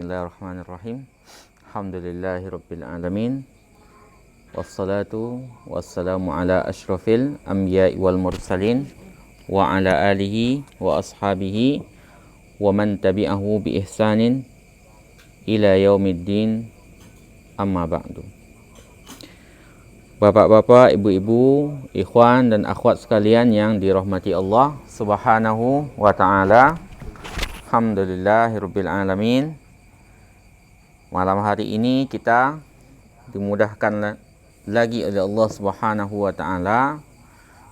Bismillahirrahmanirrahim. Alhamdulillahirabbil alamin. Wassalatu wassalamu ala asyrafil anbiya'i wal mursalin wa ala alihi wa ashabihi wa man tabi'ahu bi ihsanin ila yaumiddin. Amma ba'du. Bapak-bapak, ibu-ibu, ikhwan dan akhwat sekalian yang dirahmati Allah Subhanahu wa taala. Alhamdulillahirabbil alamin. Malam hari ini kita dimudahkan lagi oleh Allah Subhanahu wa taala,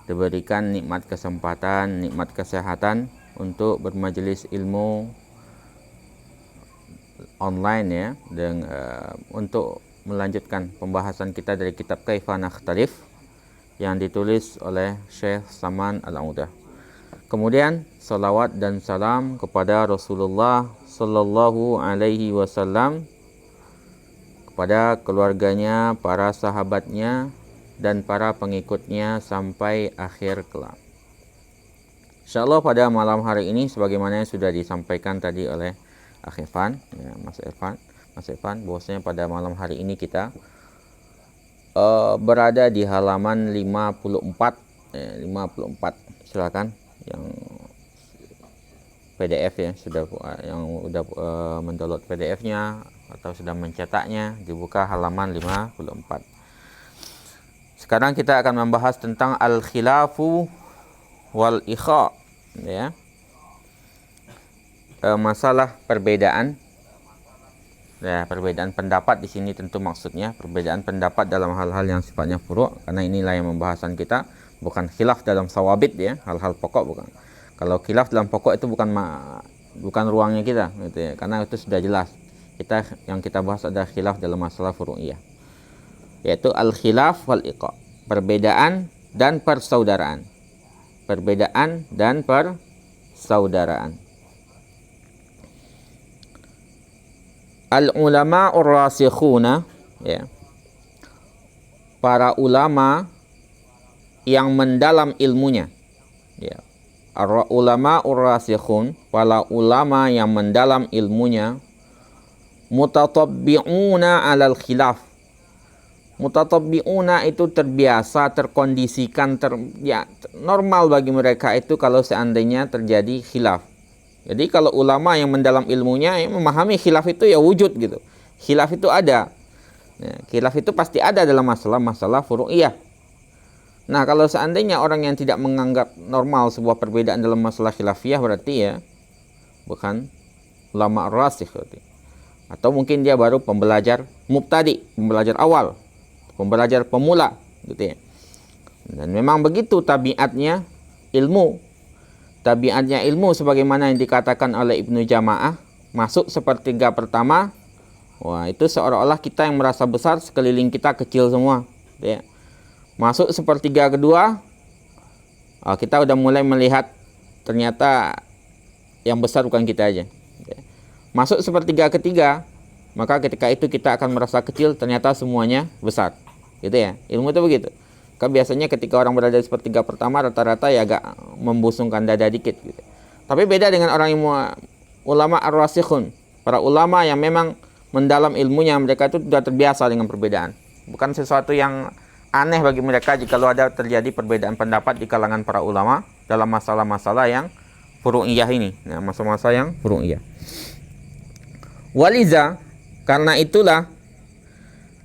diberikan nikmat kesempatan, nikmat kesehatan untuk bermajelis ilmu online ya, dan untuk melanjutkan pembahasan kita dari kitab Kaifa Nakhtalif yang ditulis oleh Syekh Saman Al-Audah. Kemudian salawat dan salam kepada Rasulullah sallallahu alaihi wasallam, kepada keluarganya, para sahabatnya dan para pengikutnya sampai akhir kelak. Insyaallah pada malam hari ini sebagaimana yang sudah disampaikan tadi oleh Akh Irfan, ya, Mas Irfan, bahwasanya pada malam hari ini kita berada di halaman 54. Silakan yang PDF ya, yang udah mendownload PDF-nya atau sudah mencetaknya, dibuka halaman 54. Sekarang kita akan membahas tentang al-khilafu wal ikha, ya. Masalah perbedaan. Ya, perbedaan pendapat di sini tentu maksudnya perbedaan pendapat dalam hal-hal yang sifatnya furu', karena inilah yang pembahasan kita, bukan khilaf dalam sawabit ya, hal-hal pokok bukan. Kalau khilaf dalam pokok itu bukan ruangnya kita gitu ya, karena itu sudah jelas. Yang kita bahas adalah khilaf dalam masalah furu'iyah, yaitu al-khilaf wal iqa, perbedaan dan persaudaraan. Perbedaan dan persaudaraan. Al-ulama'ur rasikhuna, ya, para ulama yang mendalam ilmunya, ya. Ulama'ur rasikhun, para ulama yang mendalam ilmunya, mutatabbi'una 'alal khilaf. Mutatabbi'una itu terbiasa, terkondisikan, normal bagi mereka itu kalau seandainya terjadi khilaf. Jadi kalau ulama yang mendalam ilmunya yang memahami khilaf itu ya wujud gitu. Khilaf itu ada. Ya, khilaf itu pasti ada dalam masalah furu'iyah. Nah, kalau seandainya orang yang tidak menganggap normal sebuah perbedaan dalam masalah khilafiyah, berarti ya bukan ulama rasikh berarti. Atau mungkin dia baru pembelajar mubtadi, pembelajar awal, pembelajar pemula gitu ya. Dan memang begitu tabiatnya ilmu. Tabiatnya ilmu sebagaimana yang dikatakan oleh Ibnu Jama'ah, masuk sepertiga pertama, wah itu seolah-olah kita yang merasa besar, sekeliling kita kecil semua gitu ya. Masuk sepertiga kedua, kita udah mulai melihat ternyata yang besar bukan kita aja. Masuk sepertiga ketiga, maka ketika itu kita akan merasa kecil, ternyata semuanya besar. Gitu ya. Ilmu itu begitu. Kan biasanya ketika orang berada di sepertiga pertama, rata-rata ya agak membusungkan dada dikit gitu. Tapi beda dengan orang yang ulama ar-rasikhun, para ulama yang memang mendalam ilmunya, mereka itu sudah terbiasa dengan perbedaan. Bukan sesuatu yang aneh bagi mereka jika ada terjadi perbedaan pendapat di kalangan para ulama dalam masalah-masalah yang furu'iyah ini. Nah, masalah-masalah yang furu'iyah. Waliza, karena itulah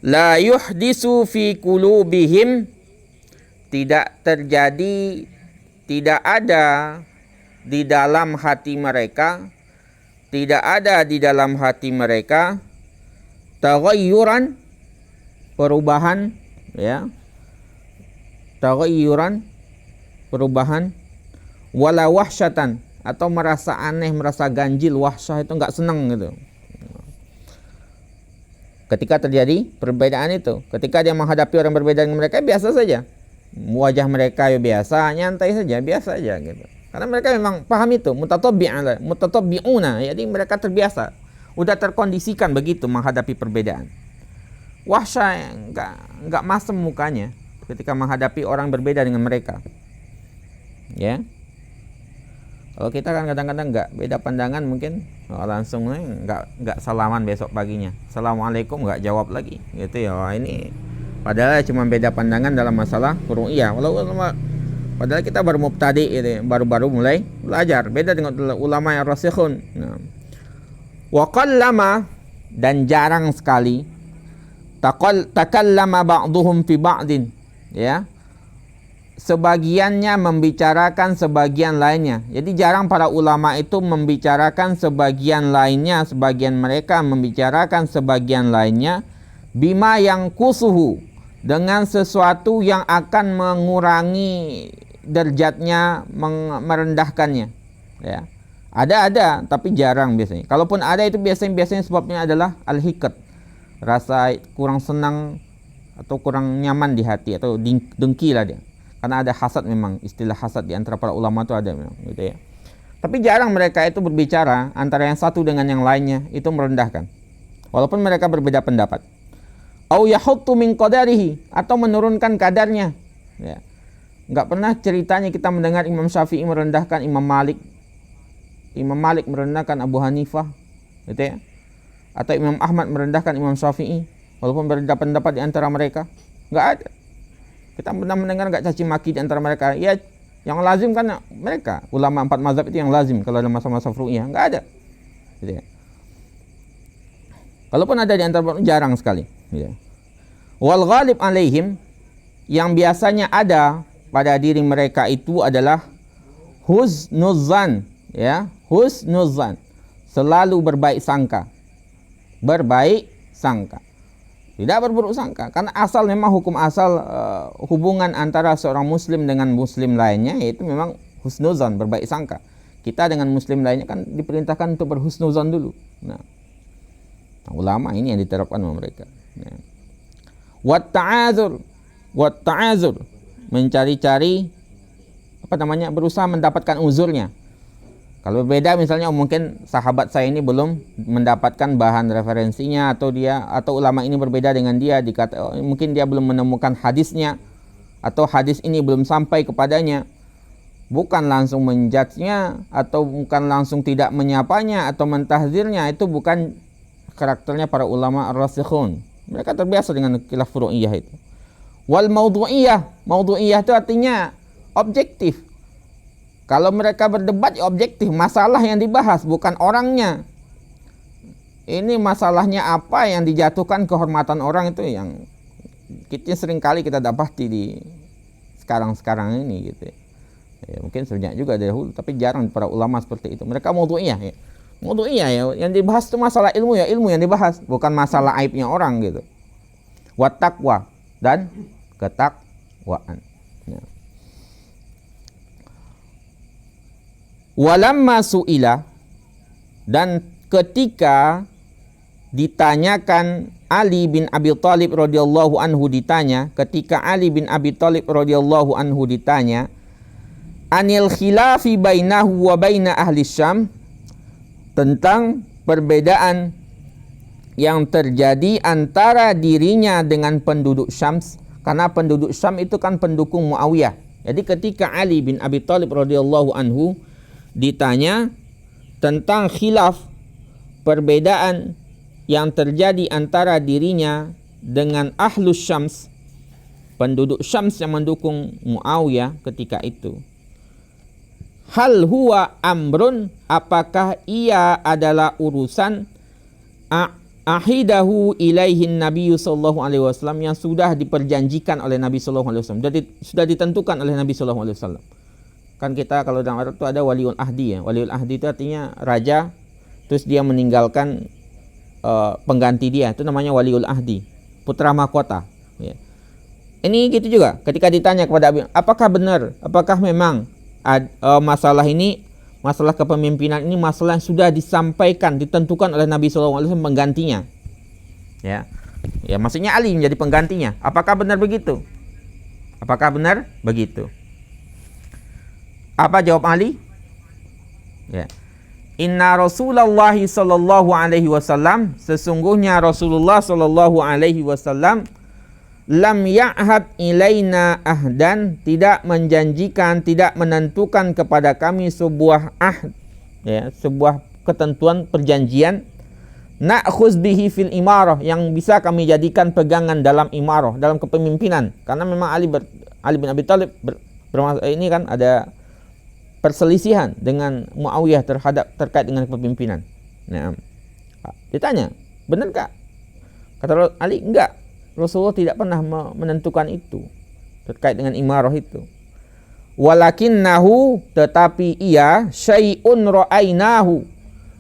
la yuhdisu fi qulubihim, tidak ada di dalam hati mereka, taghayyuran, perubahan ya, perubahan, wala wahsyatan, atau merasa aneh, merasa ganjil. Wahsyah itu enggak senang gitu ketika terjadi perbedaan itu. Ketika dia menghadapi orang berbeda dengan mereka, biasa saja, wajah mereka ya biasa, nyantai saja, biasa aja gitu. Karena mereka memang paham itu, mutatabbi'una, jadi mereka terbiasa, udah terkondisikan begitu menghadapi perbedaan. Wahsyah enggak masem mukanya ketika menghadapi orang berbeda dengan mereka. Ya. Kalau kita kan kadang-kadang beda pandangan, mungkin langsung nggak salaman besok paginya. Assalamualaikum, nggak jawab lagi. Gitu ya. Ini padahal cuma beda pandangan dalam masalah ru'yah. Padahal kita baru mubtadi gitu, baru-baru mulai belajar. Beda dengan ulama yang rasikhun. Nah. Wa qallama, dan jarang sekali takallama ba'duhum fi ba'din, ya. Sebagiannya membicarakan sebagian lainnya. Jadi jarang para ulama itu membicarakan sebagian lainnya, sebagian mereka membicarakan sebagian lainnya bima yang kusuhu, dengan sesuatu yang akan mengurangi derajatnya, merendahkannya, ya. Ada tapi jarang biasanya. Kalaupun ada itu biasanya sebabnya adalah al-hiqat, rasa kurang senang atau kurang nyaman di hati, atau dengki lah dia. Karena ada hasad, memang istilah hasad di antara para ulama itu ada memang, gitu ya. Tapi jarang mereka itu berbicara antara yang satu dengan yang lainnya itu merendahkan, walaupun mereka berbeda pendapat. Au yahuttu min qadarihi, atau menurunkan kadarnya, ya. Enggak pernah ceritanya kita mendengar Imam Syafi'i merendahkan Imam Malik merendahkan Abu Hanifah, gitu ya. Atau Imam Ahmad merendahkan Imam Syafi'i, walaupun berbeda pendapat di antara mereka. Enggak ada. Kita pernah mendengar enggak caci maki di antara mereka. Ya, yang lazim kan mereka ulama 4 mazhab itu yang lazim kalau ada masa-masa ru'yah, enggak ada. Gitu ya. Kalaupun ada di antara jarang sekali, gitu ya. Wal ghalib alaihim, yang biasanya ada pada diri mereka itu adalah husnuzan, ya, husnuzan, selalu berbaik sangka. Berbaik sangka. Tidak berburuk sangka, karena asal memang hukum asal hubungan antara seorang muslim dengan muslim lainnya yaitu memang husnuzan, berbaik sangka. Kita dengan muslim lainnya kan diperintahkan untuk berhusnuzan dulu. Nah, ulama ini yang diterapkan oleh mereka. Nah. Wat ta'azur, mencari-cari berusaha mendapatkan uzurnya. Kalau berbeda misalnya mungkin sahabat saya ini belum mendapatkan bahan referensinya, atau ulama ini berbeda dengan dia, mungkin dia belum menemukan hadisnya, atau hadis ini belum sampai kepadanya. Bukan langsung menjudge-nya, atau bukan langsung tidak menyapanya atau mentahzirnya. Itu bukan karakternya para ulama ar-rasikhun. Mereka terbiasa dengan khilaf furu'iyah itu. Wal maudhu'iyah itu artinya objektif. Kalau mereka berdebat ya objektif, masalah yang dibahas bukan orangnya. Ini masalahnya apa yang dijatuhkan kehormatan orang, itu yang kita seringkali kita dapati di sekarang ini gitu ya. Ya, mungkin sebenarnya juga dahulu, tapi jarang para ulama seperti itu. Mereka maudhu'iyah ya. Maudhu'iyah ya, yang dibahas itu masalah ilmu ya, ilmu yang dibahas, bukan masalah aibnya orang gitu. Wat taqwa, dan ketakwaan. Ya. Walamma su'ila, dan ketika ditanyakan Ali bin Abi Thalib radhiyallahu anhu ketika Ali bin Abi Thalib radhiyallahu anhu ditanya anil khilafi bainahu wa baina ahli Syam, tentang perbedaan yang terjadi antara dirinya dengan penduduk Syams, karena penduduk Syam itu kan pendukung Muawiyah. Jadi ketika Ali bin Abi Thalib radhiyallahu anhu ditanya tentang khilaf, perbedaan yang terjadi antara dirinya dengan ahlus Syams, penduduk Syams yang mendukung Muawiyah ketika itu. Hal huwa amrun, apakah ia adalah urusan ahidahu ilaihin Nabi sallallahu alaihi wasallam, yang sudah diperjanjikan oleh Nabi sallallahu alaihi wasallam, sudah ditentukan oleh Nabi sallallahu alaihi wasallam. Kan kita kalau dalam Arab itu ada waliul ahdi ya. Waliul ahdi itu artinya raja, terus dia meninggalkan pengganti dia, itu namanya waliul ahdi, putra mahkota ya. Ini gitu juga ketika ditanya kepada Abi, apakah benar, apakah memang masalah ini, masalah kepemimpinan ini masalah yang sudah disampaikan, ditentukan oleh Nabi SAW penggantinya ya. Ya, maksudnya Ali menjadi penggantinya. Apakah benar begitu? Apakah benar begitu? Apa jawab Ali? Ya. Inna Rasulullah sallallahu alaihi wasallam, sesungguhnya Rasulullah sallallahu alaihi wasallam lam ya'had ilaina ahdan, tidak menjanjikan, tidak menentukan kepada kami sebuah ahd, ya, sebuah ketentuan perjanjian, na'khuz bihi fil imarah, yang bisa kami jadikan pegangan dalam imarah, dalam kepemimpinan. Karena memang Ali bin Abi Thalib ini kan ada perselisihan dengan Muawiyah terkait dengan kepemimpinan. Nah, ditanya, benarkah? Kata Ali, enggak. Rasulullah tidak pernah menentukan itu terkait dengan imarah itu. Walakinnahu, tetapi ia, syai'un ra'ainahu,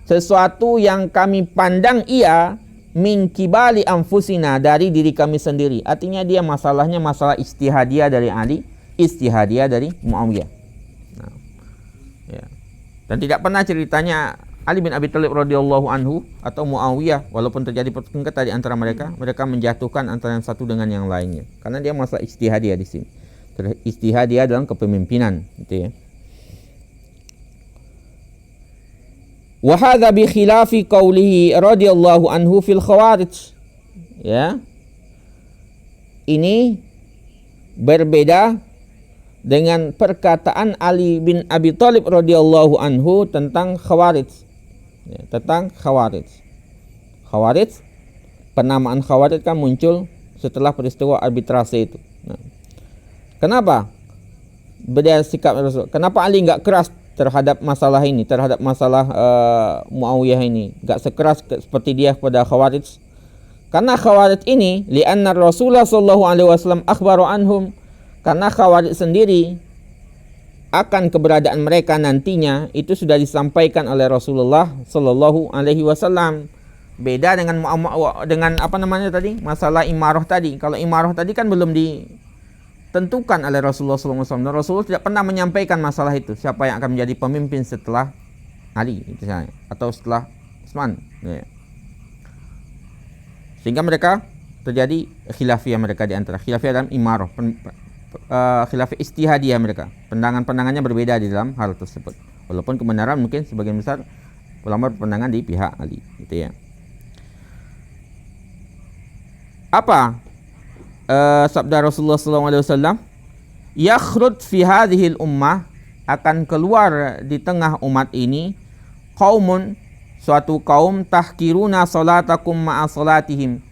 sesuatu yang kami pandang ia, min kibali anfusina, dari diri kami sendiri. Artinya dia masalahnya masalah ijtihadiyah dari Ali, ijtihadiyah dari Muawiyah. Nah, ya. Dan tidak pernah ceritanya Ali bin Abi Thalib radhiyallahu anhu atau Muawiyah, walaupun terjadi pertengkaran di antara mereka, mereka menjatuhkan antara yang satu dengan yang lainnya. Karena dia masalah ijtihadiyah di sini. Ijtihadiyah dalam kepemimpinan, gitu ya. Wa hadza bi khilafi qaulihi radhiyallahu anhu fil khawarij. Ya. Ini berbeda dengan perkataan Ali bin Abi Thalib radhiyallahu anhu tentang khawarij. Ya, tentang khawarij. Khawarij, penamaan khawarij kan muncul setelah peristiwa arbitrase itu. Nah, kenapa beda sikap Rasul? Kenapa Ali enggak keras terhadap masalah ini, terhadap masalah Muawiyah ini, enggak sekeras seperti dia kepada khawarij? Karena khawarij ini, li'anna Rasulullah sallallahu alaihi wasallam akhbaru anhum, karena khawarij sendiri akan keberadaan mereka nantinya itu sudah disampaikan oleh Rasulullah sallallahu alaihi wasallam. Beda dengan apa namanya tadi? Masalah imarah tadi. Kalau imarah tadi kan belum ditentukan oleh Rasulullah sallallahu alaihi wasallam. Dan Rasulullah tidak pernah menyampaikan masalah itu, siapa yang akan menjadi pemimpin setelah Ali misalnya, atau setelah Utsman, ya. Sehingga mereka terjadi khilafiyah mereka di antara khilafiyah dalam imarah, khilafiyah ijtihadiyah mereka. Pandangan-pandangannya berbeda di dalam hal tersebut. Walaupun kebenaran mungkin sebagian besar ulama berpandangan di pihak Ali, gitu ya. Apa sabda Rasulullah SAW? Yakhrud fi hadhil ummah, akan keluar di tengah umat ini, qaumun, suatu kaum, tahkiruna salatakum ma'a salatihim,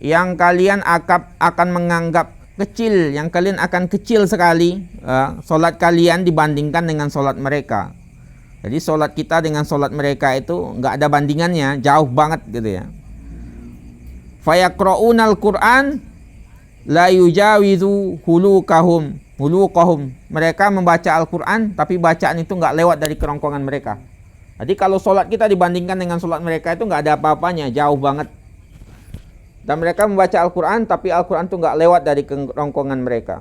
yang kalian akan menganggap kecil, yang kalian akan kecil sekali solat kalian dibandingkan dengan solat mereka. Jadi solat kita dengan solat mereka itu nggak ada bandingannya, jauh banget gitu ya. Fayaqra'unal Qur'an la yujawizu hulukahum. Mereka membaca Al-Quran, tapi bacaan itu nggak lewat dari kerongkongan mereka. Jadi kalau solat kita dibandingkan dengan solat mereka itu nggak ada apa-apanya, jauh banget. Dan mereka membaca Al-Quran, tapi Al-Quran itu nggak lewat dari kerongkongan mereka.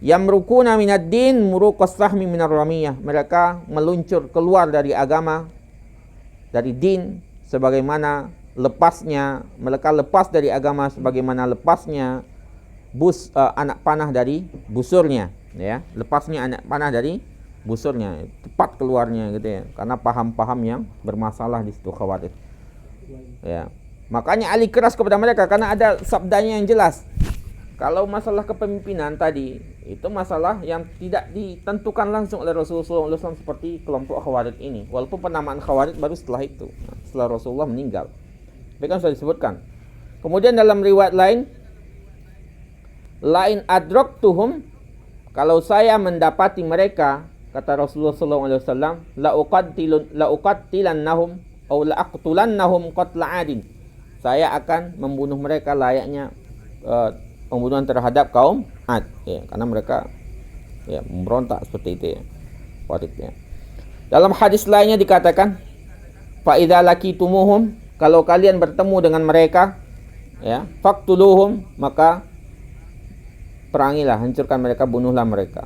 Yamrukuna minad din muruqas sahmi minar ramiyah. Mereka meluncur keluar dari agama, dari din, sebagaimana lepasnya, mereka lepas dari agama sebagaimana lepasnya anak panah dari busurnya, ya. Lepasnya anak panah dari busurnya, tepat keluarnya gitu ya. Karena paham-paham yang bermasalah di situ khawatir. Ya. Makanya Ali keras kepada mereka karena ada sabdanya yang jelas. Kalau masalah kepemimpinan tadi, itu masalah yang tidak ditentukan langsung oleh Rasulullah SAW seperti kelompok Khawarij ini. Walaupun penamaan Khawarij baru setelah itu, setelah Rasulullah meninggal. Tapi kan sudah disebutkan. Kemudian dalam riwayat lain adraktuhum, kalau saya mendapati mereka, kata Rasulullah SAW, la uqattilannahum atau la aqtulannahum qatla adin. Saya akan membunuh mereka layaknya pembunuhan terhadap kaum Ad, ya, karena mereka ya memberontak seperti itu ya. Ya. Dalam hadis lainnya dikatakan, fa idza laqitumuhum, kalau kalian bertemu dengan mereka, ya, faqtuluhum, maka perangilah, hancurkan mereka, bunuhlah mereka.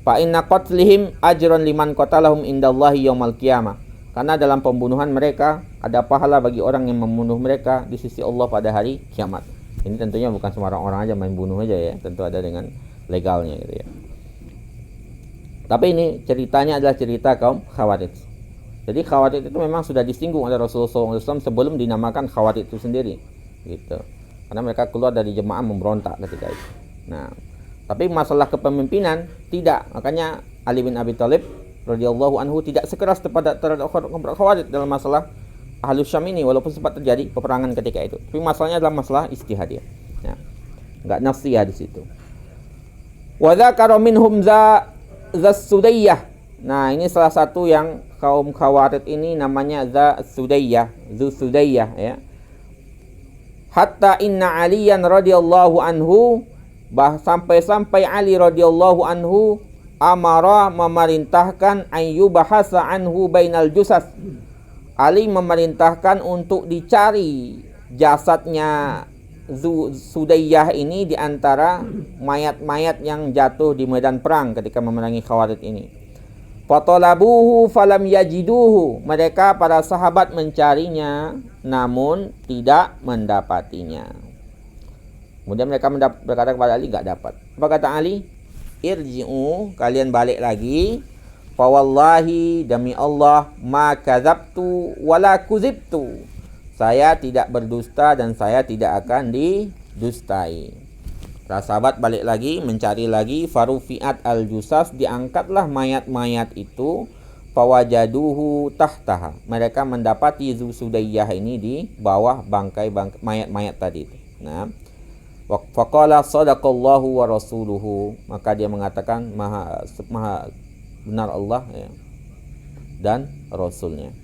Fa inna qatlihim ajrun liman qatalahum indallahi yaumal qiyamah. Karena dalam pembunuhan mereka ada pahala bagi orang yang membunuh mereka di sisi Allah pada hari kiamat. Ini tentunya bukan sembarang orang aja main bunuh aja ya, tentu ada dengan legalnya gitu ya. Tapi ini ceritanya adalah cerita kaum Khawarij. Jadi Khawarij itu memang sudah disinggung oleh Rasulullah SAW sebelum dinamakan Khawarij itu sendiri, gitu. karena mereka keluar dari jemaah memberontak ketika itu. Nah, tapi masalah kepemimpinan tidak. Makanya Ali bin Abi Thalib radhiyallahu anhu tidak sekeras terhadap Khawarij dalam masalah Ahlus Syam ini, walaupun sempat terjadi peperangan ketika itu. Tapi masalahnya adalah masalah ijtihadiyah. Nah, enggak nafsiyah di situ. Wa dzakara minhum Sudayyah. Nah, ini salah satu yang kaum Khawarij ini namanya Sudayyah ya. Hatta inna Aliyan radhiyallahu anhu, sampai Ali radhiyallahu anhu amara, memerintahkan ayyubahasa anhu bainal jusas. Ali memerintahkan untuk dicari jasadnya Sudayyah ini di antara mayat-mayat yang jatuh di medan perang ketika memerangi Khawarij ini. Fatalabuhu falam yajiduhu. Mereka para sahabat mencarinya namun tidak mendapatinya. Kemudian mereka berkata kepada Ali, enggak dapat. Apa kata Ali? Irji'u, kalian balik lagi. Fa wallahi, demi Allah, ma kadzabtu wala kuzibtu. Saya tidak berdusta dan saya tidak akan didustai. Para sahabat balik lagi, mencari lagi. Farufi'at al-jusas, diangkatlah mayat-mayat itu. Fawajaduhu tahtaha. Mereka mendapati Sudayyah ini di bawah bangkai mayat-mayat tadi itu. Nah, faqala sadaqallahu wa rasuluhu. Maka dia mengatakan maha benar Allah ya, dan Rasulnya.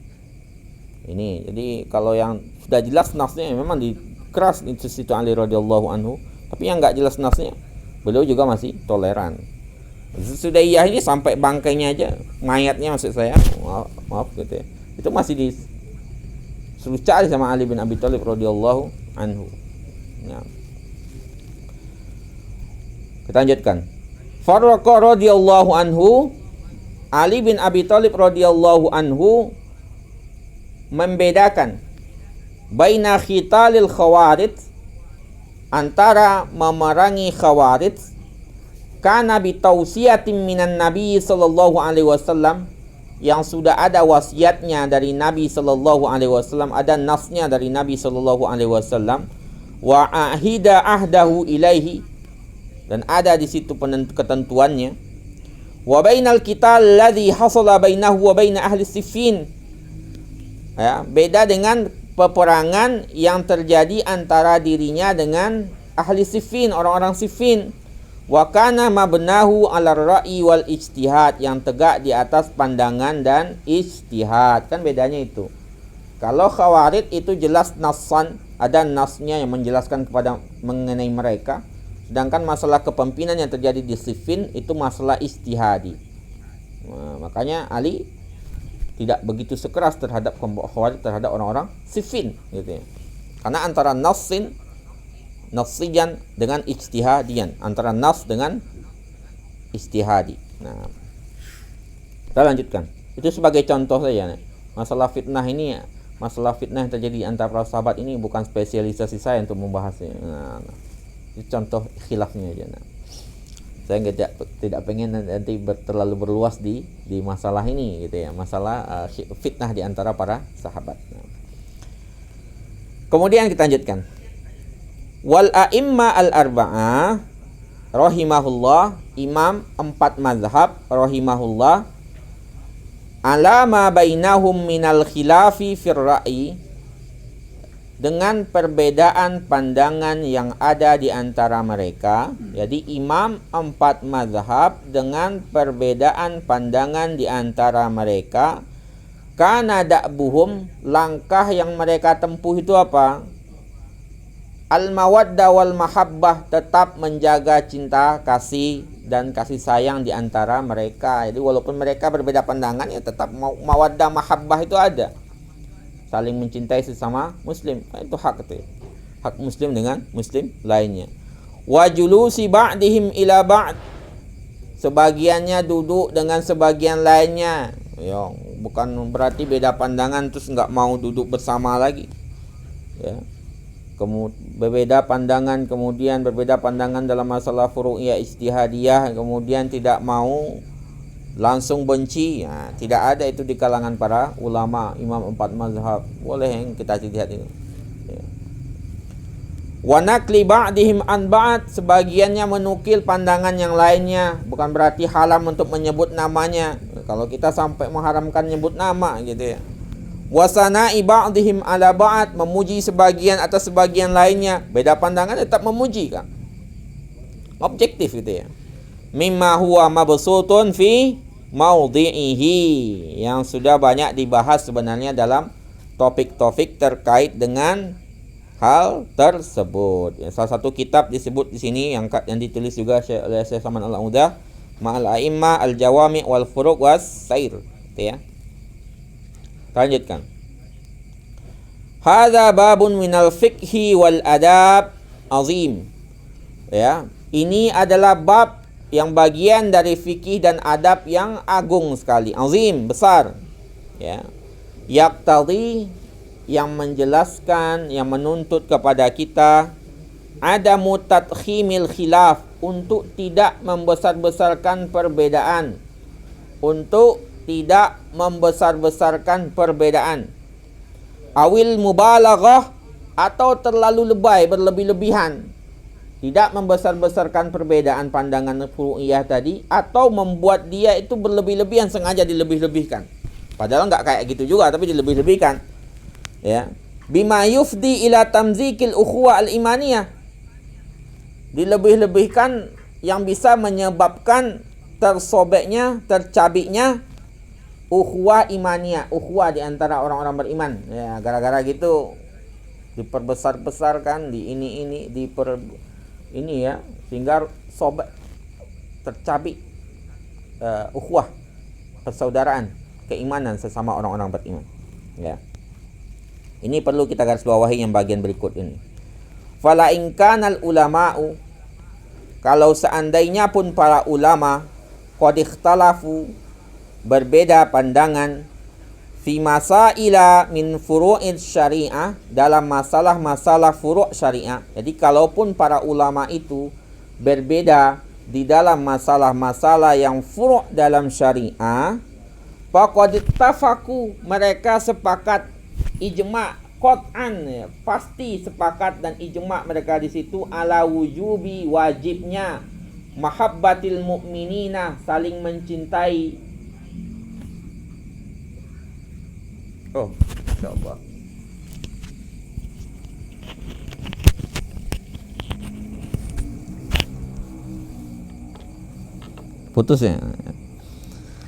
Ini jadi kalau yang sudah jelas nasnya memang dikeras di situ Ali radhiyallahu anhu, tapi yang enggak jelas nasnya beliau juga masih toleran. Sudayyah ini sampai bangkainya aja, mayatnya maksud saya, maaf gitu ya, itu masih disuruh cari sama Ali bin Abi Thalib radhiyallahu anhu. Ya. Kita lanjutkan. Farraqa radhiyallahu anhu, Ali bin Abi Thalib radhiyallahu anhu membedakan baina khitalil Khawarij, antara memerangi Khawarij, kana bi tausiyatin minan Nabi sallallahu alaihi wasallam, yang sudah ada wasiatnya dari Nabi sallallahu alaihi wasallam, ada nasnya dari Nabi sallallahu alaihi wasallam, wa ahida ahdahu ilaihi, dan ada di situ ketentuannya, wa bainal qital ladzi hasala bainahu wa baina ahli Siffin. Ya, beda dengan peperangan yang terjadi antara dirinya dengan ahli Siffin, orang-orang Siffin. Wa kana mabnahu 'ala ar-ra'yi wal ijtihad, yang tegak di atas pandangan dan ijtihad. Kan bedanya itu. Kalau Khawarij itu jelas nassan, ada nasnya yang menjelaskan kepada mengenai mereka. Sedangkan masalah kepemimpinan yang terjadi di Siffin itu masalah ijtihadi. Nah, makanya Ali tidak begitu sekeras terhadap kelompok Khawarij, terhadap orang-orang Siffin gitu ya. Karena antara nassiyan dengan ijtihadian, antara nas dengan ijtihadi. Nah, kita lanjutkan. Itu sebagai contoh saja. Masalah fitnah ini, masalah fitnah yang terjadi antara para sahabat ini bukan spesialisasi saya untuk membahasnya. Nah, itu contoh khilafnya aja. Nah, saya tidak pengen nanti terlalu berluas di masalah ini gitu ya, masalah fitnah di antara para sahabat. Nah. Kemudian kita lanjutkan. Wal a'imma al-arba'ah rahimahullah, imam 4 mazhab rahimahullah, ala ma bainahum minal khilafi fir ra'i, dengan perbedaan pandangan yang ada di antara mereka. Jadi imam 4 mazhab dengan perbedaan pandangan di antara mereka. Kana da'buhum, langkah yang mereka tempuh itu apa? Al-mawaddah wal mahabbah, tetap menjaga cinta, kasih dan kasih sayang di antara mereka. Jadi walaupun mereka berbeda pandangan, ya tetap mawaddah mahabbah itu ada. Saling mencintai sesama muslim, itu hak itu. Hak muslim dengan muslim lainnya. Wa julusi ba'dihim ila ba'd, sebagiannya duduk dengan sebagian lainnya. Ya, bukan berarti beda pandangan terus enggak mau duduk bersama lagi. Ya. Berbeda pandangan, kemudian berbeda pandangan dalam masalah furu'iyah ijtihadiyah, kemudian tidak mau langsung benci, ya, tidak ada itu di kalangan para ulama imam 4 mazhab. Boleh yang kita lihat itu ya. Wa nakli ba'dihim an ba'd, sebagiannya menukil pandangan yang lainnya. Bukan berarti haram untuk menyebut namanya. Kalau kita sampai mengharamkan nyebut nama gitu ya. Wa sana'i ba'dihim ala ba'd, memuji sebagian atas sebagian lainnya. Beda pandangan tetap memuji kan. Objektif gitu ya. Mimma huwa mabsutun fi maudhi'ihi, yang sudah banyak dibahas sebenarnya dalam topik-topik terkait dengan hal tersebut. Ya, salah satu kitab disebut di sini yang ditulis juga oleh Syekh Saman Al-Udah, Ma'al A'imma Al-Jawami' wal Furuq was Sair. Gitu ya. Lanjutkan. Hadza babun minal fiqhi wal adab azim. Ya, ini adalah bab yang bagian dari fikih dan adab yang agung sekali, azim, besar. Ya. Yaqtadi, yang menjelaskan, yang menuntut kepada kita ada mutadkhimil khilaf, untuk tidak membesar-besarkan perbedaan, untuk tidak membesar-besarkan perbedaan, awil mubalaghah, atau terlalu lebay, berlebih-lebihan, tidak membesar-besarkan perbedaan pandangan furu'iyah tadi, atau membuat dia itu berlebih-lebihan, sengaja dilebih-lebihkan, padahal enggak kayak gitu juga tapi dilebih-lebihkan. Ya, bima yufdi ila tamzikil ukhuwah al-imaniyah, dilebih-lebihkan yang bisa menyebabkan tersobeknya, tercabiknya ukhuwah imaniyah, ukhuwah di antara orang-orang beriman. Ya, gara-gara gitu diperbesar-besarkan, di ini ya, sehingga sobek, tercabik ukhuwah, persaudaraan, keimanan sesama orang-orang beriman. Ya. Ini perlu kita garis bawahi yang bagian berikut ini. Fala in kanal ulama'u, kalau seandainya pun para ulama qad ikhtalafu, berbeda pandangan, fi masaila min furu'id syariah, dalam masalah-masalah furu' syariah. Jadi kalaupun para ulama itu berbeda di dalam masalah-masalah yang furu' dalam syariah, faqad ittafaqu, mereka sepakat, ijma' qat'an, ya, pasti sepakat dan ijma' mereka di situ, ala wujubi, wajibnya, mahabbatil mu'minina, saling mencintai. Oh, insyaallah. Putus ya.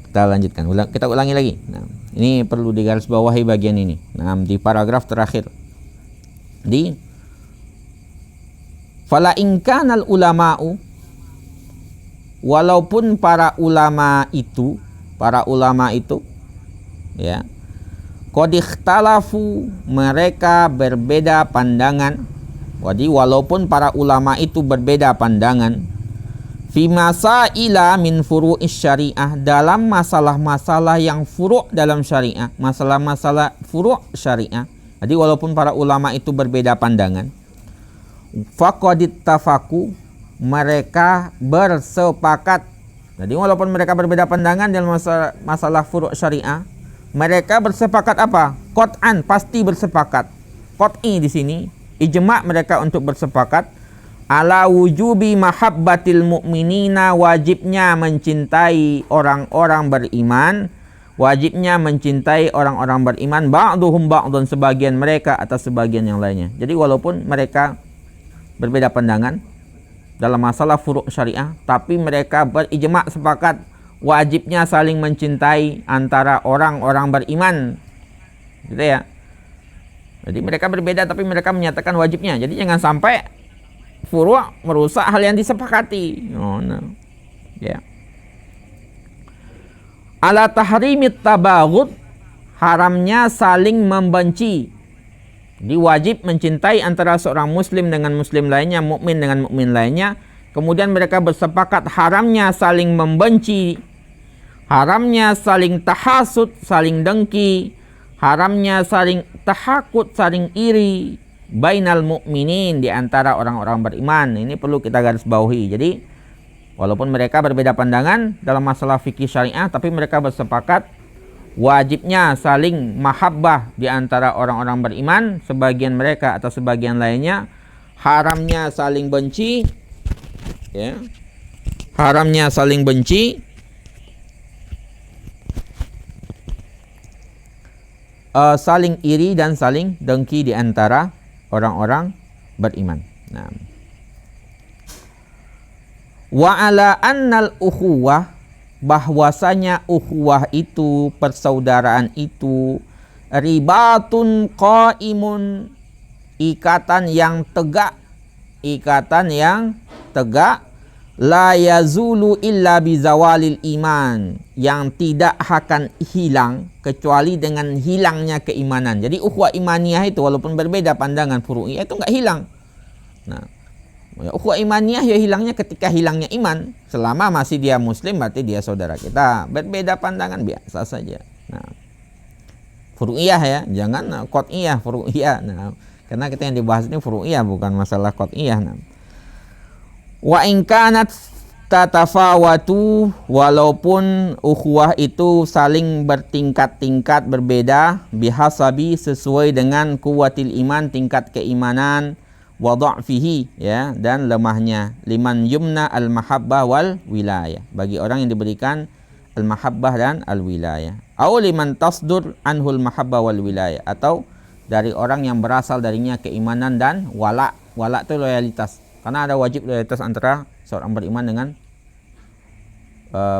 Kita lanjutkan. Kita ulangi lagi. Nah, ini perlu digarisbawahi bagian ini. Nah, di paragraf terakhir. Di fala in kanal ulama'u, walaupun para ulama itu ya, qad ikhtalafu, mereka berbeda pandangan. Jadi walaupun para ulama itu berbeda pandangan, fi masaila min furu'is syariah, dalam masalah-masalah yang furu' dalam syariah, masalah-masalah furu' syariah. Jadi walaupun para ulama itu berbeda pandangan, faqad ittafaqu, mereka bersepakat. Jadi walaupun mereka berbeda pandangan dalam masalah furu' syariah, mereka bersepakat apa? Qat'an, pasti bersepakat. Qat'i di sini ijma' mereka untuk bersepakat ala wujubi mahabbatil mu'minina, wajibnya mencintai orang-orang beriman, wajibnya mencintai orang-orang beriman, ba'duhum ba'dun, sebagian mereka atas sebagian yang lainnya. Jadi walaupun mereka berbeda pandangan dalam masalah furu' syariah, tapi mereka berijma' sepakat wajibnya saling mencintai antara orang-orang beriman. Gitu ya. Jadi mereka berbeda tapi mereka menyatakan wajibnya. Jadi jangan sampai furu' merusak hal yang disepakati. Oh, no. Ya. Ala tahrimit tabaghud, haramnya saling membenci. Jadi wajib mencintai antara seorang muslim dengan muslim lainnya, mukmin dengan mukmin lainnya. Kemudian mereka bersepakat haramnya saling membenci, haramnya saling tahasud, saling dengki, haramnya saling tahakut, saling iri, bainal mu'minin, di antara orang-orang beriman. Ini perlu kita garis bawahi. Jadi walaupun mereka berbeda pandangan dalam masalah fikih syariah, tapi mereka bersepakat wajibnya saling mahabbah di antara orang-orang beriman, sebagian mereka atau sebagian lainnya, haramnya saling benci, ya, haramnya saling benci, saling iri dan saling dengki di antara orang-orang beriman. Nah, wa ala annal ukhuwah, bahwasanya ukhuwah itu, persaudaraan itu, ribatun qaimun, ikatan yang tegak, ikatan yang tegak, la yazulu illa bizawalil iman, yang tidak akan hilang kecuali dengan hilangnya keimanan. Jadi ukhuwah imaniyah itu walaupun berbeda pandangan furu'iyah itu enggak hilang. Nah, ukhuwah imaniyah ya hilangnya ketika hilangnya iman. Selama masih dia muslim berarti dia saudara kita. Berbeda pandangan biasa saja. Nah, furu'iyah ya, jangan qat'iyah, furu'iyah. Nah, karena kita yang dibahas ini furu'iyah bukan masalah qat'iyah. Nah, wa in kanat tatafawatu, walaupun ukhuwah itu saling bertingkat-tingkat berbeda, bihasabi, sesuai dengan kuwatil iman, tingkat keimanan, wa dha'fihi, ya, dan lemahnya, liman yumna al mahabbah wal wilayah, bagi orang yang diberikan al mahabbah dan al wilayah, au liman tasdur anhul mahabbah wal wilayah, atau dari orang yang berasal darinya keimanan dan wala. Wala itu loyalitas, karena ada wajib loyalitas antara seorang beriman dengan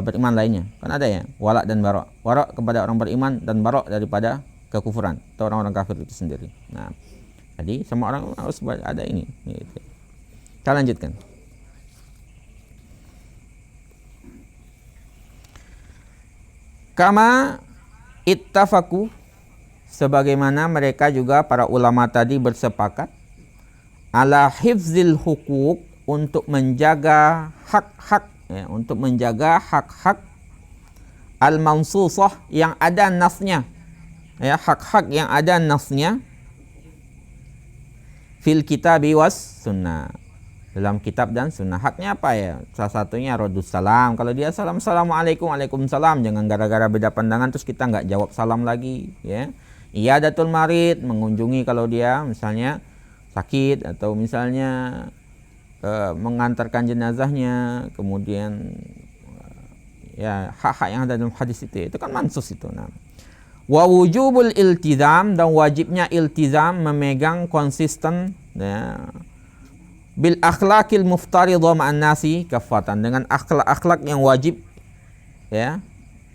beriman lainnya. Kan ada ya, wala dan bara. Wala kepada orang beriman dan bara daripada kekufuran atau orang-orang kafir itu sendiri. Nah, jadi semua orang harus ada ini. Kita lanjutkan. Kama ittafaku, sebagaimana mereka juga para ulama tadi bersepakat, ala hifzil hukuk, untuk menjaga hak-hak, ya, untuk menjaga hak-hak al-mansusah, yang ada nasnya, ya, hak-hak yang ada nasnya, fil kitabi was sunnah, dalam kitab dan sunnah. Haknya apa ya? Salah satunya radus salam. Kalau dia salam, assalamualaikum, waalaikumsalam, jangan gara-gara beda pandangan terus kita nggak jawab salam lagi, ya. Iyadatul marid, mengunjungi kalau dia misalnya sakit, atau misalnya mengantarkan jenazahnya, kemudian ya hak-hak yang ada dalam hadis itu kan mansus itu. Nah, wa wujubul iltizam, dan wajibnya iltizam, memegang konsisten, ya, bil akhlaqil muftaridhah ma'an nasi kafatan, dengan akhlak-akhlak yang wajib, ya,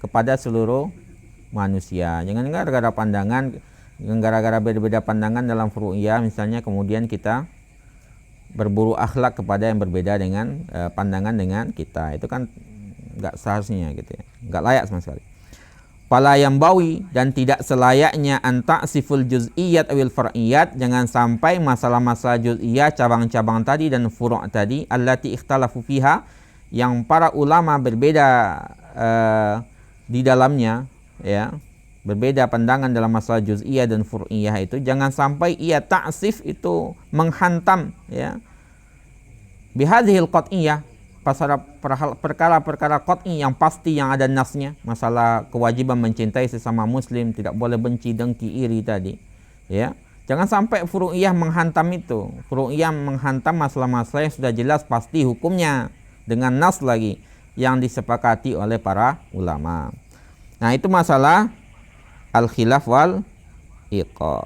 kepada seluruh manusia. Jangan gara-gara pandangan, gara-gara beda-beda pandangan dalam furu'iyah misalnya, kemudian kita berburu akhlak kepada yang berbeda dengan pandangan dengan kita. Itu kan enggak seharusnya gitu ya, enggak layak sama sekali. Fala yambawi, dan tidak selayaknya anta'siful juz'iyat awil far'iyat, jangan sampai masalah-masalah juz'iyah, cabang-cabang tadi dan furu' tadi, allati ikhtalafu fiha, yang para ulama berbeda di dalamnya, ya, berbeda pandangan dalam masalah juz'iyah dan fur'iyah itu, jangan sampai ia ta'sif itu menghantam, ya, bihadhil qat'iyah, perkara-perkara qat'i yang pasti, yang ada nasnya, masalah kewajiban mencintai sesama muslim, tidak boleh benci, dengki, iri tadi, ya. Jangan sampai fur'iyah menghantam itu. Fur'iyah menghantam masalah-masalah yang sudah jelas pasti hukumnya dengan nas lagi yang disepakati oleh para ulama. Nah, itu masalah al-khilaf wal iqa,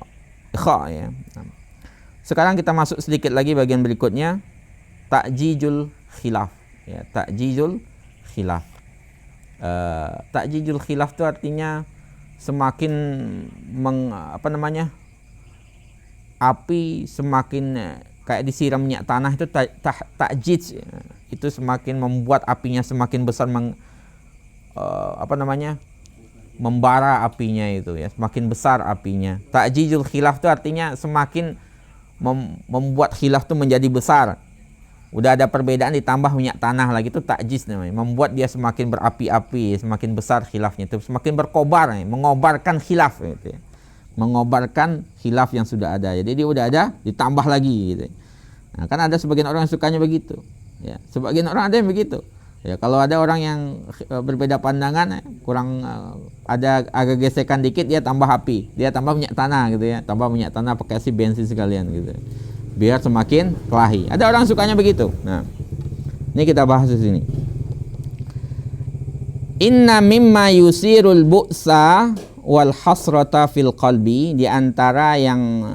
ya. Sekarang kita masuk sedikit lagi bagian berikutnya, ta'jijul khilaf, ya, ta'jijul khilaf. Ta'jijul khilaf itu artinya semakin api semakin kayak disiram minyak tanah, itu ta'jij, itu semakin membuat apinya semakin besar, membara apinya itu, ya, semakin besar apinya. Ta'jijul khilaf itu artinya semakin membuat khilaf itu menjadi besar. Udah ada perbedaan ditambah minyak tanah lagi, itu ta'jiz namanya, membuat dia semakin berapi-api, semakin besar khilafnya itu, semakin berkobar, ya, mengobarkan khilaf gitu, ya. Mengobarkan khilaf yang sudah ada. Jadi dia udah ada ditambah lagi gitu. Nah, kan ada sebagian orang yang sukanya begitu, ya. Sebagian orang ada yang begitu. Ya, kalau ada orang yang berbeda pandangan, kurang ada agak gesekan dikit, dia tambah api, dia tambah minyak tanah gitu, ya, tambah minyak tanah pakai si bensin sekalian gitu. biar semakin kelahi. Ada orang sukanya begitu. Nah, ini kita bahas di sini. Inna mimma yusirul bu'sa wal hasrata fil qalbi, di antara yang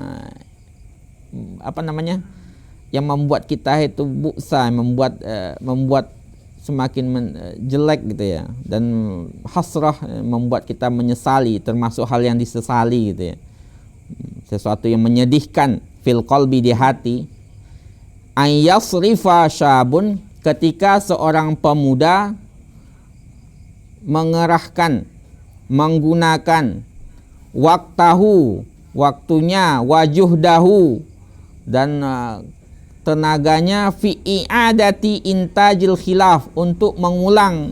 yang membuat kita itu bu'sa, membuat semakin jelek gitu ya, dan hasrah membuat kita menyesali, termasuk hal yang disesali gitu ya, sesuatu yang menyedihkan fil qalbi, di hati. Ayyasrifa syabun, ketika seorang pemuda mengerahkan, menggunakan waktunya, wajuhdahu, dan tenaganya fi i'adati intajil khilaf, untuk mengulang,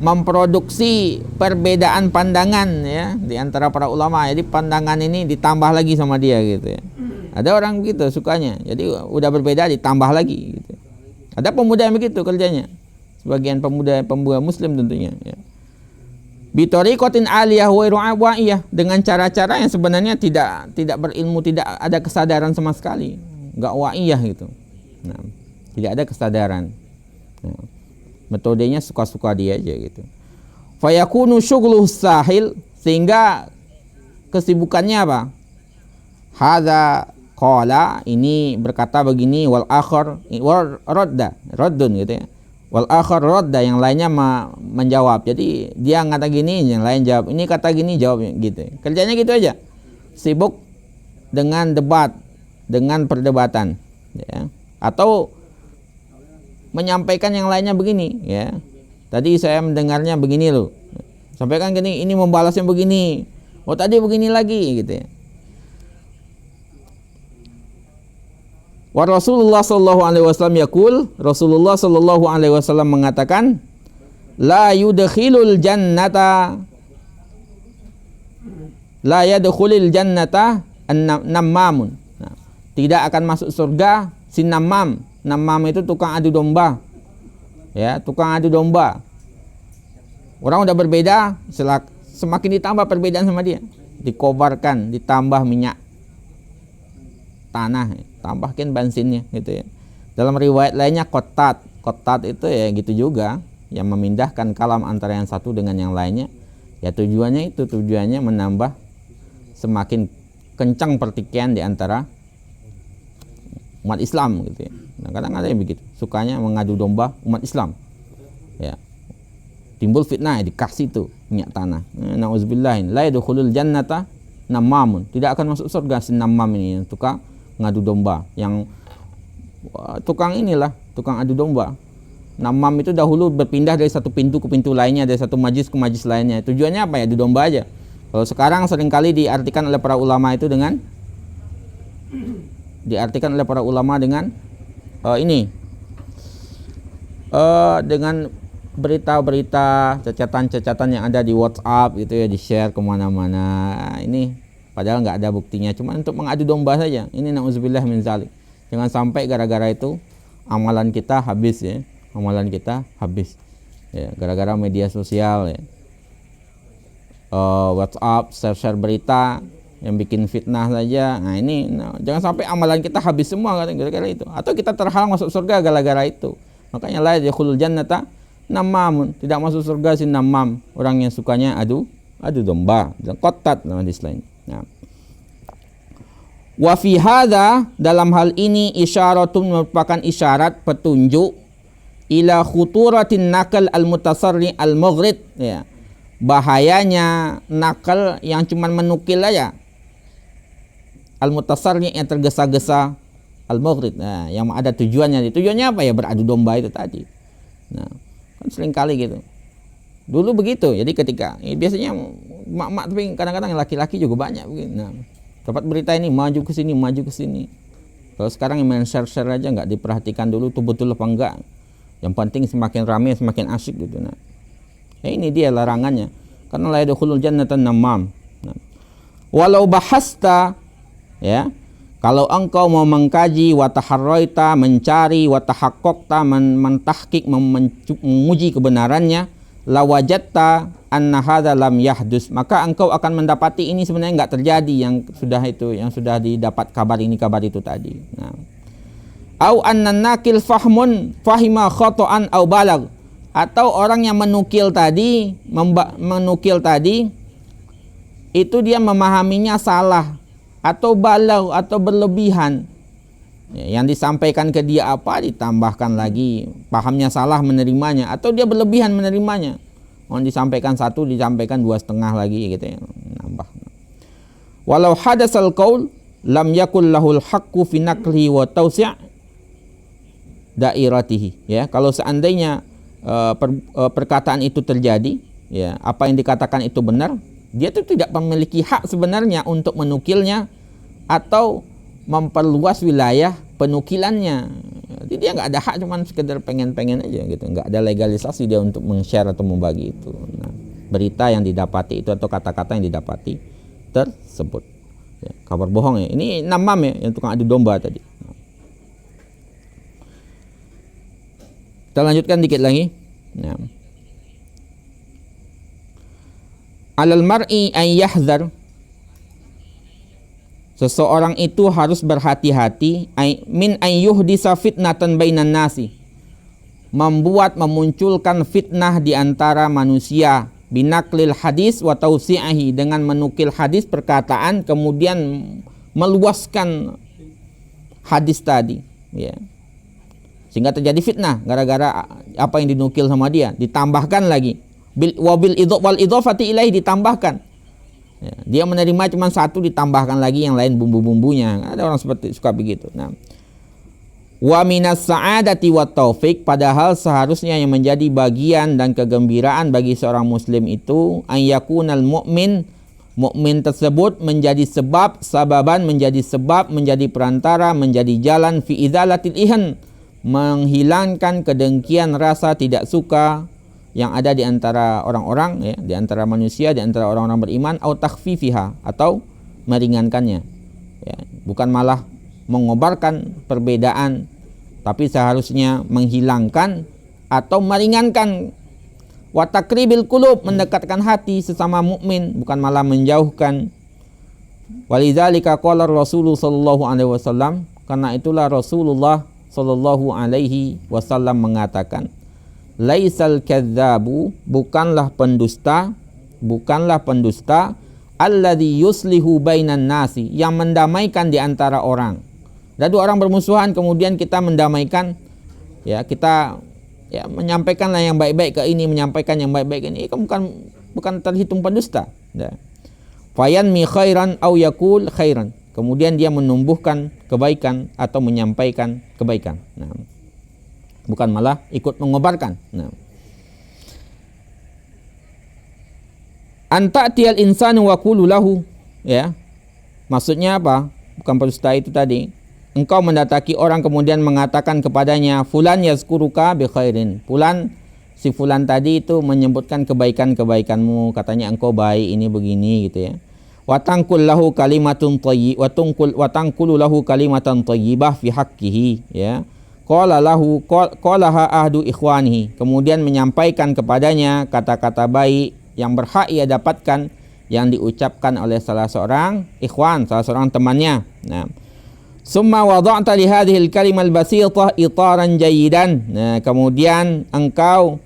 memproduksi perbedaan pandangan ya di antara para ulama. Jadi pandangan ini ditambah lagi sama dia gitu ya. Ada orang begitu sukanya. Jadi udah berbeda ditambah lagi gitu. Ada pemuda yang begitu kerjanya. Sebagian pemuda muslim tentunya ya. Bitoriqatin aliyah wa ru'awiyah, dengan cara-cara yang sebenarnya tidak berilmu, tidak ada kesadaran sama sekali, enggak wa'iyah gitu. Nah, tidak ada kesadaran. Nah, metodenya suka-suka dia aja gitu. Fayakunu syughluhu sahil, sehingga kesibukannya apa? Hadza qala, ini berkata begini, wal akhar raddun gitu ya. Wal akhar radda, yang lainnya menjawab. Jadi dia kata gini, yang lain jawab. Ini kata gini, jawab gitu. Kerjanya gitu aja. Sibuk dengan debat, dengan perdebatan ya. Atau menyampaikan yang lainnya begini ya. Tadi saya mendengarnya begini loh. Sampaikan gini, ini membalasnya begini. Oh tadi begini lagi gitu ya. Wa Rasulullah sallallahu alaihi wasallam yaqul, Rasulullah sallallahu alaihi wasallam mengatakan, la yudkhilul jannata, la yadkhulul jannata an-nammamun. Nah, tidak akan masuk surga si namam. Namam itu tukang adu domba. Ya, tukang adu domba. Orang udah berbeda, semakin ditambah perbedaan sama dia. Dikobarkan, ditambah minyak tanah, tambahkan bensinnya gitu ya. Dalam riwayat lainnya kotat itu ya gitu juga, yang memindahkan kalam antara yang satu dengan yang lainnya. Ya tujuannya menambah semakin kencang pertikaian di antara umat Islam gitu ya. Nah, kadang ada yang begitu, sukanya mengadu domba umat Islam. Ya. Timbul fitnah, dikasih tuh minyak tanah. Nauzubillah, la yadkhulul jannata namamun. Tidak akan masuk surga si namam ini, yang tukang ngadu domba, yang tukang adu domba. Namam itu dahulu berpindah dari satu pintu ke pintu lainnya, dari satu majlis ke majlis lainnya. Tujuannya apa ya? Adu domba aja. Kalau sekarang seringkali diartikan oleh para ulama dengan dengan berita-berita, cacatan-cacatan yang ada di WhatsApp gitu ya, di-share kemana-mana. Ini padahal nggak ada buktinya, cuma untuk mengadu domba saja. Ini na'udzubillah min zalik. Jangan sampai gara-gara itu amalan kita habis ya. Ya, gara-gara media sosial ya. WhatsApp, share berita yang bikin fitnah saja. Nah ini jangan sampai amalan kita habis semua gara-gara itu. Atau kita terhalang masuk surga gara-gara itu. Makanya la yadkhulul jannata namamun, tidak masuk surga si namam, orang yang sukanya adu domba, dan kotat nama hadis lain. Nah. Wa fi hadza, dalam hal ini isyaratun, merupakan isyarat petunjuk ila khuturatin nakal al-mutasarri al-mughrid ya. Bahayanya nakal yang cuman menukil aja. Al-mutasarri yang tergesa-gesa, al-mughrid. Nah, yang ada tujuannya. Tujuannya apa ya? Beradu domba itu tadi. Nah, kan sering kali gitu. Dulu begitu. Jadi ketika biasanya mak-mak, tapi kadang-kadang laki-laki juga banyak begini. Nah, dapat berita ini maju ke sini. Kalau sekarang yang main share aja nggak diperhatikan dulu tuh betul apa enggak. Yang penting semakin ramai semakin asyik gitu. Nah, ini dia larangannya. Karena la yadkhulul jannata namam. Nah, walau bahasta ya, kalau engkau mau mengkaji, wataharroita, mencari, watahakkokta, mentahkik, menguji kebenarannya, lawajatta anna hadza lam yahdus, maka engkau akan mendapati ini sebenarnya enggak terjadi, yang sudah didapat kabar itu tadi. Nah, au anna nakil fahima khata'an au balag, atau orang yang menukil tadi itu dia memahaminya salah atau balag atau berlebihan. Ya, yang disampaikan ke dia apa ditambahkan lagi, pahamnya salah menerimanya atau dia berlebihan menerimanya. Disampaikan 1 disampaikan 2,5 lagi gitu ya, nambah. Walau hadasal qaul lam yakul lahul haqqu fi naqlihi wa tawsi' dairatihi, ya. Kalau seandainya perkataan itu terjadi, ya, apa yang dikatakan itu benar, dia itu tidak memiliki hak sebenarnya untuk menukilnya atau memperluas wilayah penukilannya. Jadi dia nggak ada hak, cuman sekedar pengen-pengen aja gitu, nggak ada legalisasi dia untuk meng-share atau membagi itu. Nah, berita yang didapati itu atau kata-kata yang didapati tersebut, ya, kabar bohong ya. Ini namam ya, yang tukang adu domba tadi. Kita lanjutkan dikit lagi. Nah, alal mar'i an yahzar, seseorang itu harus berhati-hati min ayyuhdisa fitnatan bainan nasi, memunculkan fitnah di antara manusia, binaklil hadis wa tausi'ahi, dengan menukil hadis perkataan kemudian meluaskan hadis tadi, ya. Sehingga terjadi fitnah gara-gara apa yang dinukil sama dia, ditambahkan lagi wal idhofati ilaihi, ditambahkan. Ya, dia menerima cuma 1 ditambahkan lagi yang lain bumbu-bumbunya. Ada orang seperti suka begitu. Nah, wa minas sa'adati wat taufik, padahal seharusnya yang menjadi bagian dan kegembiraan bagi seorang muslim itu ayyakunal mukmin tersebut menjadi sababan, menjadi perantara, menjadi jalan fi idzalatil ihan, menghilangkan kedengkian, rasa tidak suka yang ada di antara orang-orang, ya, di antara manusia, di antara orang-orang beriman, atau takhfifiha, atau meringankannya, ya, bukan malah mengobarkan perbedaan, tapi seharusnya menghilangkan atau meringankan. Wa takribil qulub, mendekatkan hati sesama mukmin, bukan malah menjauhkan. Walidzalika qala Rasulullah sallallahu alaihi wasallam, karena itulah Rasulullah sallallahu alaihi wasallam mengatakan, laisal kadzabu, bukanlah pendusta alladzi yuslihu bainan nasi, yang mendamaikan di antara orang. Ada 2 orang bermusuhan kemudian kita mendamaikan, ya, kita ya menyampaikanlah yang baik-baik ke ini, menyampaikan yang baik-baik ini, itu bukan terhitung pendusta, ya. Fayanmi khairan au yaqul khairan, kemudian dia menumbuhkan kebaikan atau menyampaikan kebaikan. Nah, bukan malah ikut mengobarkan. Nah, anta'tiyal insanu wa qulu lahu, ya. Maksudnya apa? Bukan pendusta itu tadi. Engkau mendatangi orang kemudian mengatakan kepadanya, fulan yazkuruka bi khairin. Si fulan tadi itu menyebutkan kebaikan-kebaikanmu, katanya engkau baik, ini begini gitu, ya. Wa tanqul lahu kalimatun thayyib wa tanqulu lahu kalimatan thayyibah fi haqqihi, ya. Qalaha ahdu ikhwanihi, kemudian menyampaikan kepadanya kata-kata baik yang berhak ia dapatkan, yang diucapkan oleh salah seorang ikhwan, salah seorang temannya. Nah, summa wada'ta li hadhil kalimal basitah itaran jayyidan. Nah, kemudian engkau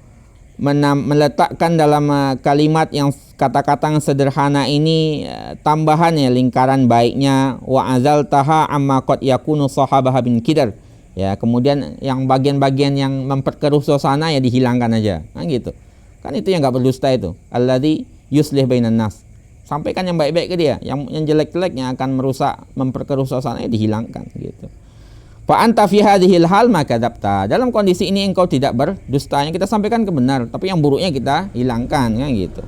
meletakkan dalam kalimat yang kata-kata yang sederhana ini tambahan, ya, lingkaran baiknya. Wa azaltaha amma qad yakunu sahabaha bin kidar, ya, kemudian yang bagian-bagian yang memperkeruh suasana ya dihilangkan aja. Nah, gitu. Kan itu yang enggak berdusta itu. Alladzi yuslih bainan nas. Sampaikan yang baik-baik ke dia, yang jelek-jelek yang akan merusak, memperkeruh suasana ya dihilangkan, gitu. Fa anta fi hadhil hal maka kadzabta. Dalam kondisi ini engkau tidak berdusta, yang kita sampaikan kebenar, tapi yang buruknya kita hilangkan, kan gitu.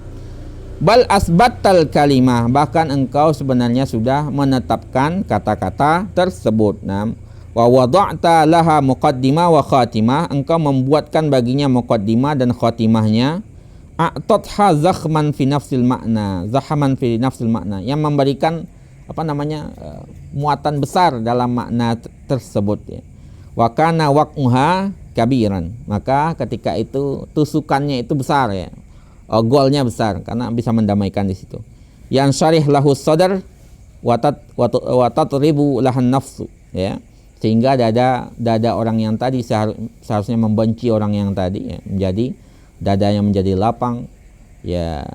Bal asbattal kalimah, bahkan engkau sebenarnya sudah menetapkan kata-kata tersebut. Nah, wa wada'ta laha muqaddimah wa khatimah, engkau membuatkan baginya muqaddimah dan khatimahnya. A'tatha zakhman fi nafsil makna, zahaman fi nafsil makna, yang memberikan muatan besar dalam makna tersebut, ya. Wa kana waq'uha kabiran, maka ketika itu tusukannya itu besar, ya. goalnya besar karena bisa mendamaikan di situ. Yang syarih lahu sadar watat ribu lahan nafsu, ya, sehingga dada orang yang tadi seharusnya membenci orang yang tadi, ya, menjadi dadanya menjadi lapang, ya,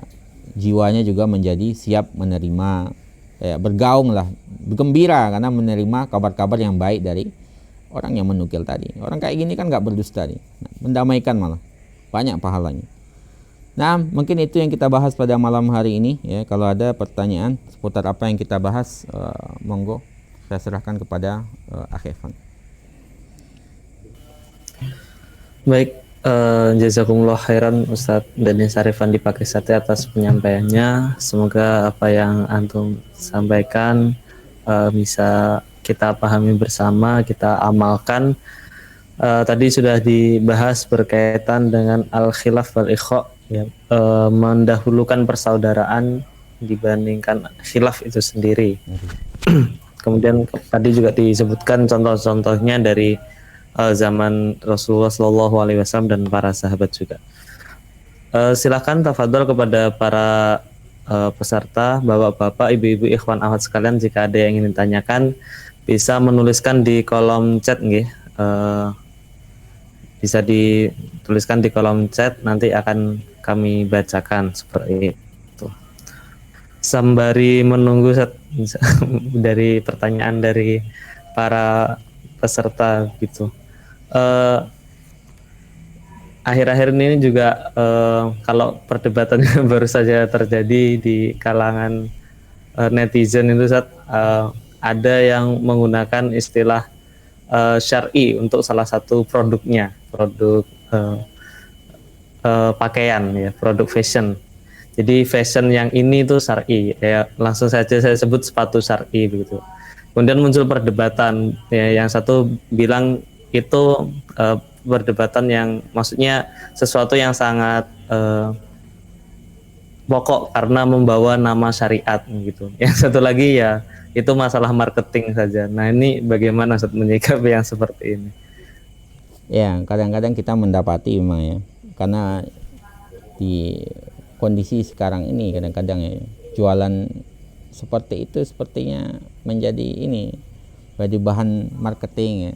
jiwanya juga menjadi siap menerima, ya, bergaung lah, bergembira karena menerima kabar-kabar yang baik dari orang yang menukil tadi. Orang kayak gini kan nggak berdusta nih, mendamaikan malah banyak pahalanya. Nah, mungkin itu yang kita bahas pada malam hari ini, ya. Kalau ada pertanyaan seputar apa yang kita bahas, monggo saya serahkan kepada Akh Evan. Baik, jazakumullah khairan Ustadz Dani Sarifan di Pakistan atas penyampaiannya. Semoga apa yang antum sampaikan bisa kita pahami bersama, kita amalkan. Tadi sudah dibahas berkaitan dengan al-khilaf wal ikha, ya, mendahulukan persaudaraan dibandingkan khilaf itu sendiri. Kemudian tadi juga disebutkan contoh-contohnya dari zaman Rasulullah SAW dan para sahabat juga. Silakan tafadhol kepada para peserta, bapak-bapak, ibu-ibu, ikhwan akhwat sekalian, jika ada yang ingin ditanyakan bisa menuliskan di kolom chat, nggih. Bisa dituliskan di kolom chat, nanti akan kami bacakan seperti itu. Sembari menunggu dari pertanyaan dari para peserta gitu. Akhir-akhir ini juga kalau perdebatannya baru saja terjadi di kalangan netizen itu, ada yang menggunakan istilah syar'i untuk salah satu produknya, produk pakaian, ya, produk fashion. Jadi fashion yang ini tuh syar'i, ya, langsung saja saya sebut sepatu syar'i begitu. Kemudian muncul perdebatan, ya, yang satu bilang itu perdebatan yang maksudnya sesuatu yang sangat pokok karena membawa nama syariat gitu. Yang satu lagi ya itu masalah marketing saja. Nah, ini bagaimana Ustaz menyikapi yang seperti ini? Ya, kadang-kadang kita mendapati memang, ya, karena di kondisi sekarang ini kadang-kadang, ya, jualan seperti itu sepertinya menjadi menjadi bahan marketing, ya.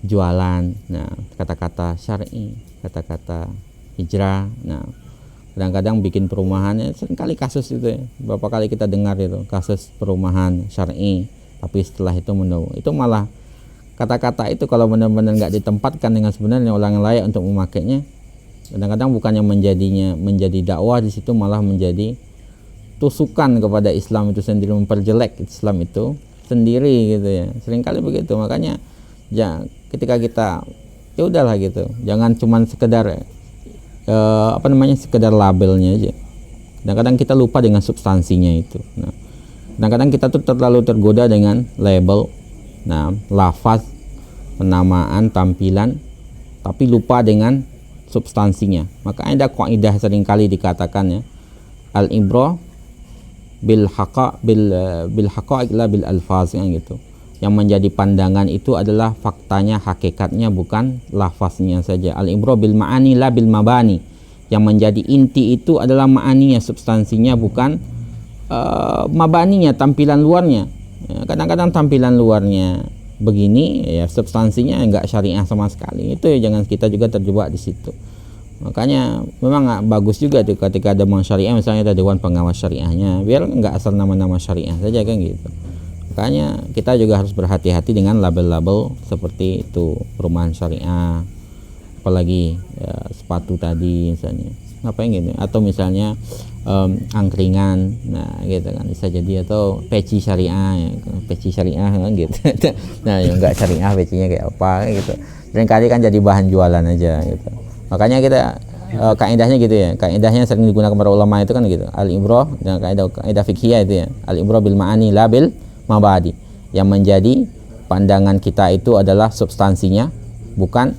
Jualan, nah, kata-kata syar'i, kata-kata hijrah, nah, kadang-kadang bikin perumahan, ya, seringkali kasus itu, ya. Berapa kali kita dengar itu kasus perumahan syar'i, tapi setelah itu itu malah kata-kata itu kalau benar-benar nggak ditempatkan dengan sebenarnya orang yang layak untuk memakainya, kadang-kadang bukannya menjadi dakwah, di situ malah menjadi tusukan kepada Islam itu sendiri, memperjelek Islam itu sendiri gitu, ya. Seringkali begitu. Makanya ya ketika kita ya udahlah gitu, jangan cuman sekedar sekedar labelnya aja. Kadang-kadang kita lupa dengan substansinya itu. Nah, kadang-kadang kita tuh terlalu tergoda dengan label, nah, lafaz, penamaan, tampilan, tapi lupa dengan substansinya. Makanya ada kaidah seringkali dikatakan, ya, al-ibrah bil haqa'iq la bil alfaz, kan gitu. Yang menjadi pandangan itu adalah faktanya, hakikatnya, bukan lafaznya saja. Al-ibrah bil ma'ani la bil mabani. Yang menjadi inti itu adalah ma'aninya, substansinya, bukan mabaninya, tampilan luarnya. Ya, kadang-kadang tampilan luarnya begini, ya, substansinya enggak syariah sama sekali. Itu, ya, jangan kita juga terjebak di situ. Makanya memang bagus juga tuh ketika ada syariah, misalnya ada dewan pengawas syariahnya, biar enggak asal nama-nama syariah saja, kan gitu. Makanya kita juga harus berhati-hati dengan label-label seperti itu, perumahan syariah, apalagi, ya, sepatu tadi misalnya, apa yang gitu, atau misalnya angkringan, nah gitu kan bisa jadi, atau peci syariah, ya, peci syariah, kan gitu. Nah, yang enggak syariah pecinya kayak apa, gitu. Seringkali kan jadi bahan jualan aja gitu. Makanya kita kaidahnya gitu, ya, kaidahnya sering digunakan para ulama itu kan gitu, al-ibrah, dan kaidah fiqhiyah itu, ya, al-ibrah bil ma'ani la bil mabadi. Yang menjadi pandangan kita itu adalah substansinya, bukan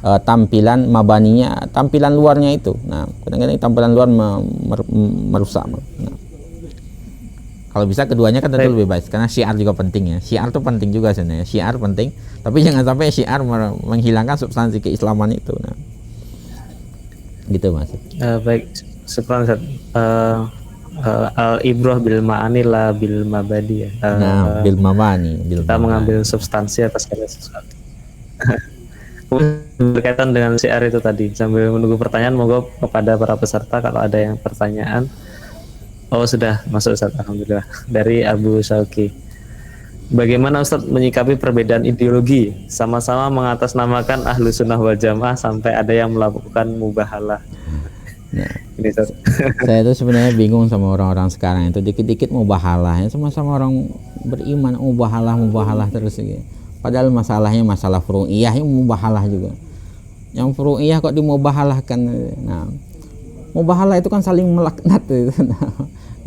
tampilan mabaninya, tampilan luarnya itu. Nah, kadang-kadang tampilan luar merusak. Nah, kalau bisa keduanya kan tentu lebih baik, karena syiar juga penting, ya. Syiar itu penting juga sebenarnya, syiar penting, tapi jangan sampai syiar menghilangkan substansi keislaman itu. Nah, gitu Mas. Baik, Syukran Ustaz. Al ibrah bil ma'ani la bil mabadi ya. Nah, bil mabani, bil Kita mabani. mengambil substansi atas segala sesuatu. Kemudian berkaitan dengan syiar itu tadi, sambil menunggu pertanyaan, monggo kepada para peserta kalau ada yang pertanyaan. Oh sudah masuk Ustaz, alhamdulillah. Dari Abu Syauki. Bagaimana Ustaz menyikapi perbedaan ideologi, sama-sama mengatasnamakan ahlu sunnah wal jamaah sampai ada yang melakukan mubahalah? Nah, Ini Ustaz. saya itu sebenarnya bingung sama orang-orang sekarang itu dikit-dikit mubahalah ya, sama-sama orang beriman mubahalah terus gitu. Padahal masalahnya masalah furu'iyah yang mubahalah juga. Yang furu'iyah kok dimubahalahkan. Nah, mubahalah itu kan saling melaknat itu.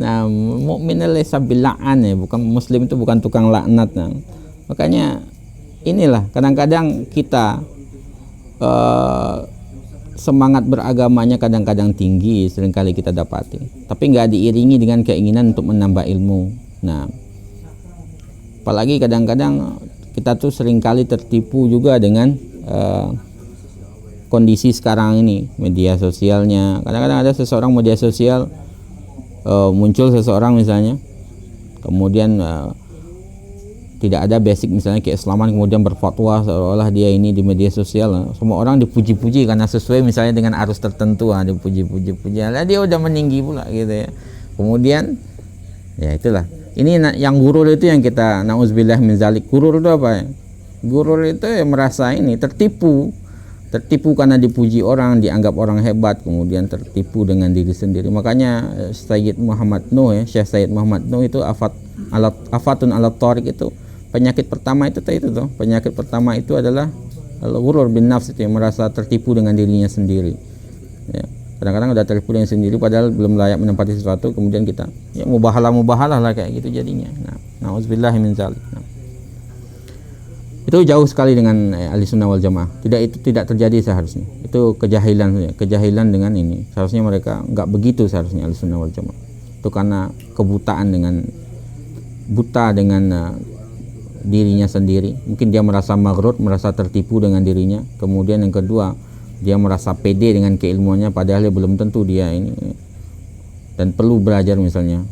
Nah, mukmin laysa bil'an ya, bukan muslim itu bukan tukang laknat. Nah, makanya inilah kadang-kadang kita semangat beragamanya kadang-kadang tinggi, seringkali kita dapati, tapi nggak diiringi dengan keinginan untuk menambah ilmu. Nah, apalagi kadang-kadang kita tuh seringkali tertipu juga dengan kondisi sekarang ini, media sosialnya. Kadang-kadang ada seseorang media sosial, muncul seseorang misalnya, kemudian tidak ada basic misalnya keislaman, kemudian berfatwa seolah-olah dia ini di media sosial, semua orang dipuji-puji karena sesuai misalnya dengan arus tertentu, dipuji-puji, lah dia udah meninggi pula gitu ya. Kemudian ya itulah, ini yang gurur itu yang kita nauzubillah min zalik. Gurur itu apa ya? Gurur itu ya merasa ini tertipu karena dipuji orang, dianggap orang hebat, kemudian tertipu dengan diri sendiri. Makanya Syekh Muhammad Nuh ya, Syekh Sayyid Muhammad Nuh itu afatun alat tarik itu penyakit pertama itu tuh. Penyakit pertama itu adalah al-ghurur bin nafs, itu yang merasa tertipu dengan dirinya sendiri. Ya, kadang-kadang udah tertipu dengan sendiri padahal belum layak menempati sesuatu, kemudian kita ya mubahalah lah kayak gitu jadinya. Nah, nauzubillahi min dzalik. Nah, itu jauh sekali dengan ahli sunnah wal jamaah. Itu tidak terjadi seharusnya. Itu kejahilan dengan ini. Seharusnya mereka nggak begitu seharusnya ahli sunnah wal jamaah. Itu karena kebutaan buta dengan dirinya sendiri. Mungkin dia merasa maghrur, merasa tertipu dengan dirinya. Kemudian yang kedua, dia merasa pede dengan keilmuannya padahal dia belum tentu dia ini. Dan perlu belajar misalnya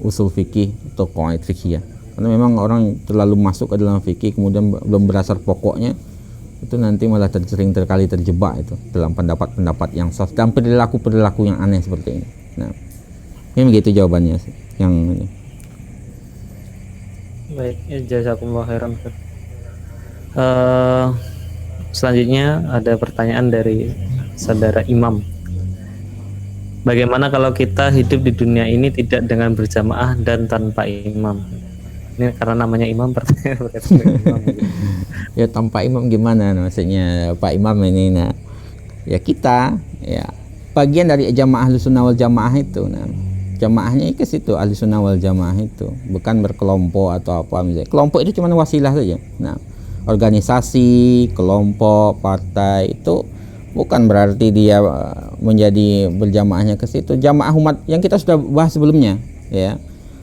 usul fikih atau qawaid fikih ya. Karena memang orang terlalu masuk ke dalam fikih kemudian belum berdasar pokoknya, itu nanti malah sering terkali terjebak itu dalam pendapat-pendapat yang sesat dan perilaku yang aneh seperti ini. Nah, ini begitu jawabannya yang ini. Baik, jazakumullah khairan. Selanjutnya ada pertanyaan dari saudara Imam. Bagaimana kalau kita hidup di dunia ini tidak dengan berjamaah dan tanpa imam? Ini karena namanya imam, pertanyaan berkaitan dengan imam. Ya tanpa imam gimana maksudnya Pak Imam ini? Nah, ya kita ya bagian dari jamaah Ahlussunnah wal Jamaah itu. Nah, jamaahnya ke situ, Ahlussunnah wal Jamaah itu bukan berkelompok atau apa misalnya. Kelompok itu cuma wasilah saja. Nah, organisasi, kelompok, partai itu bukan berarti dia menjadi berjamaahnya ke situ. Jamaah umat yang kita sudah bahas sebelumnya ya.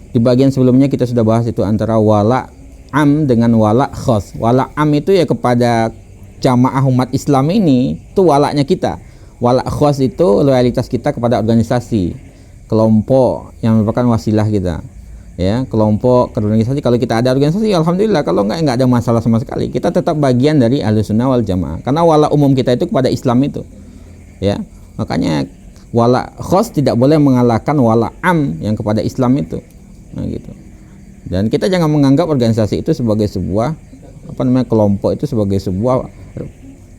Di bagian sebelumnya kita sudah bahas itu antara wala am dengan wala khos. Wala am itu ya kepada jamaah umat Islam ini, itu walaknya kita. Wala khos itu loyalitas kita kepada organisasi, kelompok yang merupakan wasilah kita. Ya, kelompok, organisasi, kalau kita ada organisasi alhamdulillah, kalau enggak ada masalah sama sekali. Kita tetap bagian dari Ahlussunnah wal Jamaah. Karena wala umum kita itu kepada Islam itu. Ya. Makanya wala khos tidak boleh mengalahkan wala am yang kepada Islam itu. Nah, gitu. Dan kita jangan menganggap organisasi itu sebagai sebuah kelompok itu sebagai sebuah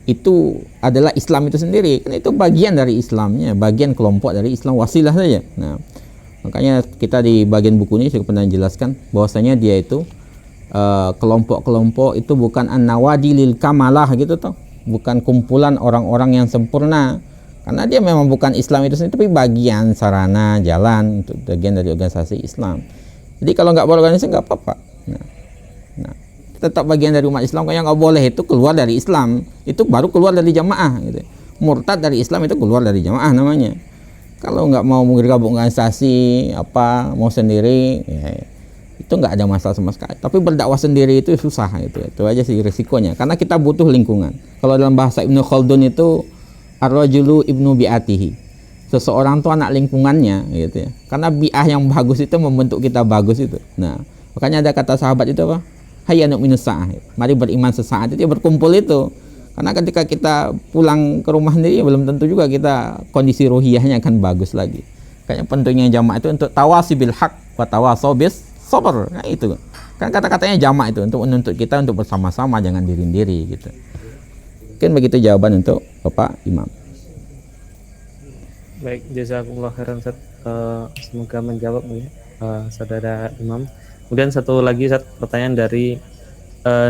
itu adalah Islam itu sendiri. Kan itu bagian dari Islamnya, bagian kelompok dari Islam, wasilah saja. Nah, makanya kita di bagian buku ini sudah pernah jelaskan bahwasanya dia itu kelompok-kelompok itu bukan an-nawadi lil kamalah gitu toh, bukan kumpulan orang-orang yang sempurna. Karena dia memang bukan Islam itu sendiri, tapi bagian sarana jalan untuk bagian dari organisasi Islam. Jadi kalau nggak berorganisasi nggak apa-apa. Nah, tetap bagian dari umat Islam. Yang nggak boleh itu keluar dari Islam, itu baru keluar dari jamaah. Gitu. Murtad dari Islam itu keluar dari jamaah namanya. Kalau nggak mau bergabung organisasi mau sendiri, ya, itu nggak ada masalah sama sekali. Tapi berdakwah sendiri itu susah itu aja sih risikonya. Karena kita butuh lingkungan. Kalau dalam bahasa Ibnu Khaldun itu ar-rajulu ibnu bi'atihi. seseorang tuh anak lingkungannya gitu ya. Karena bi'ah yang bagus itu membentuk kita bagus itu. Nah, makanya ada kata sahabat itu apa? Hayya nu'minu sa'ah. Mari beriman sesaat, itu ya berkumpul itu. Karena ketika kita pulang ke rumah sendiri belum tentu juga kita kondisi ruhiyahnya akan bagus lagi. Kayaknya pentingnya jamak itu untuk tawasi bil haq wa tawasau bis sabr. Nah, itu. Kan kata-katanya jamak itu untuk menuntut kita untuk bersama-sama, jangan diri-diri gitu. Mungkin begitu jawaban untuk Bapak Imam. Baik, jazakumullah khairan Ustaz. Semoga menjawab ya, saudara Imam. Kemudian satu lagi Ustaz, pertanyaan dari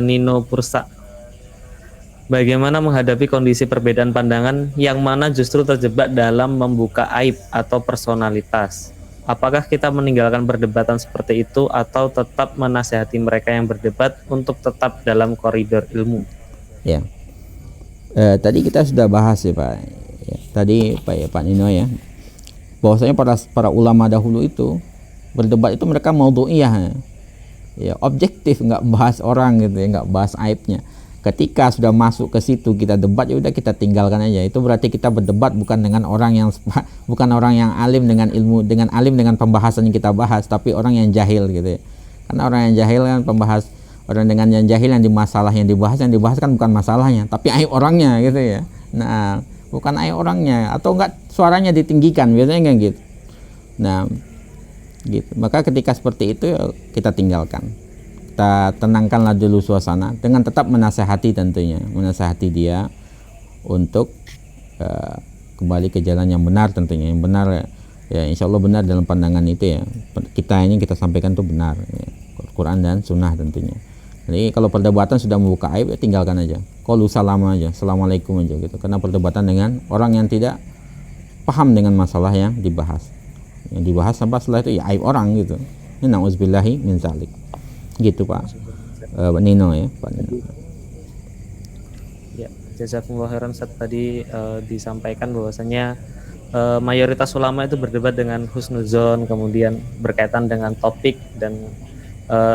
Nino Pursa. Bagaimana menghadapi kondisi perbedaan pandangan yang mana justru terjebak dalam membuka aib atau personalitas? Apakah kita meninggalkan perdebatan seperti itu atau tetap menasihati mereka yang berdebat untuk tetap dalam koridor ilmu? Ya. Tadi kita sudah bahas ya Pak. Ya, tadi Pak Nino ya. Bahwasanya para ulama dahulu itu berdebat itu mereka maudhu'iyah. Ya, objektif, nggak bahas orang gitu ya, nggak bahas aibnya. Ketika sudah masuk ke situ kita debat, ya udah kita tinggalkan aja. Itu berarti kita berdebat bukan dengan orang yang alim dengan ilmu, dengan alim dengan pembahasan yang kita bahas, tapi orang yang jahil gitu ya. Karena orang yang jahil kan orang dengan yang jahil yang dibahas kan bukan masalahnya, tapi aib orangnya gitu ya. Nah, bukan aib orangnya, atau enggak suaranya ditinggikan, biasanya kayak gitu. Nah, gitu. Maka ketika seperti itu ya kita tinggalkan. Kita tenangkanlah dulu suasana dengan tetap menasehati, tentunya menasehati dia untuk kembali ke jalan yang benar, tentunya yang benar ya, insya Allah benar dalam pandangan itu ya. Kita sampaikan itu benar ya. Quran dan Sunnah tentunya. Jadi kalau perdebatan sudah membuka aib ya tinggalkan aja. Qalu salam aja, assalamualaikum aja gitu. Karena perdebatan dengan orang yang tidak paham dengan masalah yang dibahas. Yang dibahas sampai setelah itu ya aib orang gitu. Ini na'udzubillahi min dzalik. Gitu Pak Nino ya, Pak Nino. Ya, jazakumullah khairan Ustaz. Tadi disampaikan bahwasanya mayoritas ulama itu berdebat dengan husnuzon, kemudian berkaitan dengan topik dan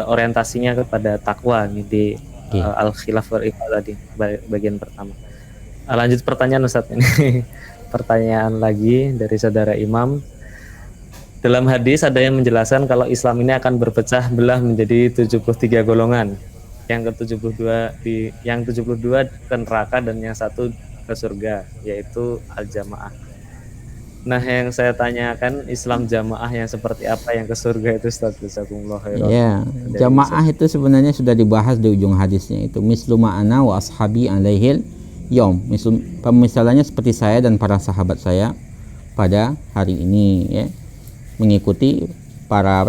orientasinya kepada takwa di al-khilaf wal ikhtilaf tadi bagian pertama. Lanjut pertanyaan Ustaz ini. Pertanyaan lagi dari saudara Imam. Dalam hadis ada yang menjelaskan kalau Islam ini akan berpecah belah menjadi 73 golongan. Yang ke 72 ke neraka dan yang satu ke surga, yaitu al-jamaah. Nah, yang saya tanyakan, Islam jamaah yang seperti apa yang ke surga itu Ustaz? Jazakumullah khairan. Ya, jamaah itu sebenarnya sudah dibahas di ujung hadisnya itu. Mislu ma'ana wa ashabi alaihil yom. Misalnya seperti saya dan para sahabat saya pada hari ini ya. Mengikuti para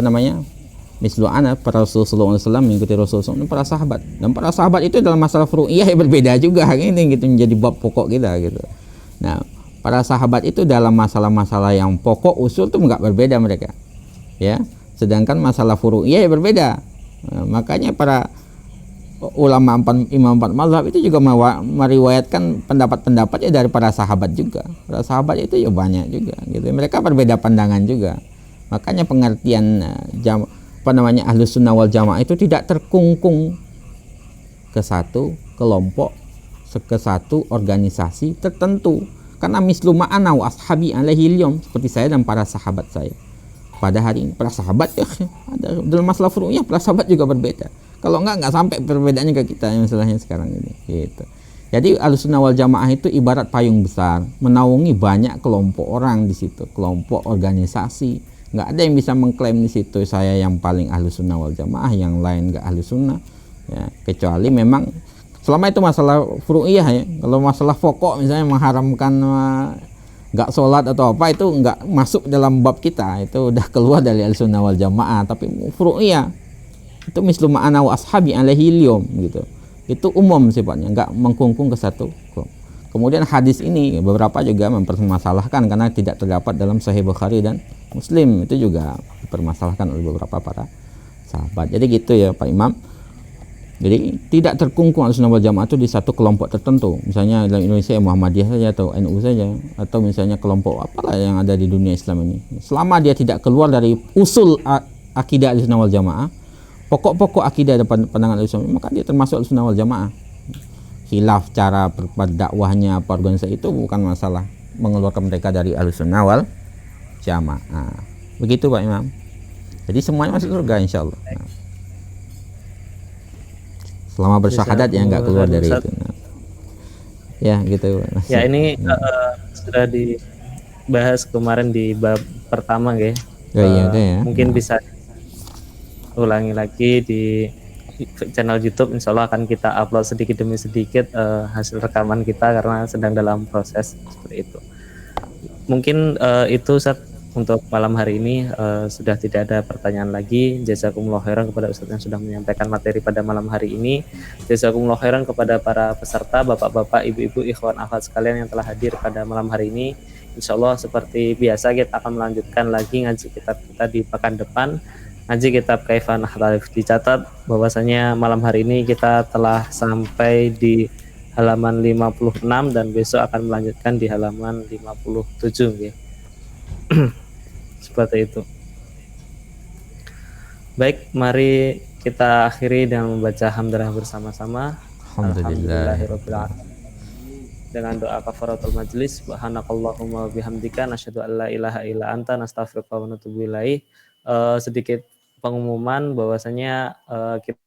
mislu ana para Rasulullah SAW, mengikuti Rasulullah SAW, para sahabat. Dan para sahabat itu dalam masalah furu'iyah berbeda juga ini gitu, menjadi bab pokok kita gitu. Nah, para sahabat itu dalam masalah-masalah yang pokok usul itu enggak berbeda mereka. Ya, sedangkan masalah furu'iyah berbeda. Nah, makanya para ulama imam 4 mazhab itu juga meriwayatkan pendapat-pendapatnya dari para sahabat juga. Para sahabat itu ya banyak juga gitu. Mereka berbeda pandangan juga. Makanya pengertian Ahlus Sunnah wal Jamaah itu tidak terkungkung ke satu kelompok, ke satu organisasi tertentu. Karena mislu ma'ana wa ashabi alaihi yom, seperti saya dan para sahabat saya pada hari ini. Para sahabat ya ada dalam masalah furu'iyah, para sahabat juga berbeda. Kalau enggak sampai perbedaannya ke kita yang masalahnya sekarang ini gitu. Jadi Ahlus Sunnah wal Jamaah itu ibarat payung besar, menaungi banyak kelompok orang di situ, kelompok organisasi. Nggak ada yang bisa mengklaim di situ saya yang paling Ahlus Sunnah wal Jamaah, yang lain nggak Ahlus Sunnah ya, kecuali memang selama itu masalah furu'iyah ya. Kalau masalah pokok misalnya mengharamkan nggak sholat atau apa, itu nggak masuk dalam bab kita, itu udah keluar dari Ahlus Sunnah wal Jamaah. Tapi furu'iyah itu mislu ma'ana wa ashabi alaihi yom gitu, itu umum sifatnya, nggak mengkungkung ke satu. Kemudian hadis ini beberapa juga mempermasalahkan karena tidak terdapat dalam Sahih Bukhari dan Muslim, itu juga dipermasalahkan oleh beberapa para sahabat. Jadi gitu ya Pak Imam. Jadi tidak terkungkung Ahlus Sunnah wal Jamaah itu di satu kelompok tertentu. Misalnya dalam Indonesia Muhammadiyah saja atau NU saja, atau misalnya kelompok apalah yang ada di dunia Islam ini. Selama dia tidak keluar dari usul akidah Ahlus Sunnah wal Jamaah, pokok-pokok akidah dan pandangan Ahlus Sunnah, maka dia termasuk Ahlus Sunnah wal Jamaah. Khilaf cara berdakwahnya apa organisasi itu bukan masalah. mengeluarkan mereka dari Ahlussunnah wal Jamaah. Begitu Pak Imam. Jadi semuanya masuk surga insyaallah. Nah, selama bersyahadat ya nggak keluar dari Ustaz. itu. Nah, ya gitu. Ya ini sudah dibahas kemarin di bab pertama ya. Oh, iya, udah ya. Mungkin bisa ulangi lagi di channel YouTube. Insya Allah akan kita upload sedikit demi sedikit hasil rekaman kita karena sedang dalam proses seperti itu. Mungkin itu Ustaz untuk malam hari ini. Sudah tidak ada pertanyaan lagi. Jazakumullah khairan kepada Ustaz yang sudah menyampaikan materi pada malam hari ini. Jazakumullah khairan kepada para peserta, bapak-bapak, ibu-ibu, ikhwan, akhwat sekalian yang telah hadir pada malam hari ini. Insya Allah seperti biasa kita akan melanjutkan lagi ngaji kitab kita di pekan depan. Ngaji kitab Kaifan Nakhtalif. Dicatat bahwasanya malam hari ini kita telah sampai di halaman 56 dan besok akan melanjutkan di halaman 57 ya. Seperti itu. Baik, mari kita akhiri dengan membaca hamdalah bersama-sama. Alhamdulillahirabbil alamin. Dengan doa kafaratul majlis, subhanakallahumma bihamdika nasyhadu an la ilaha illa anta nastaghfiruka wa natubu ilaik. Sedikit pengumuman bahwasanya kita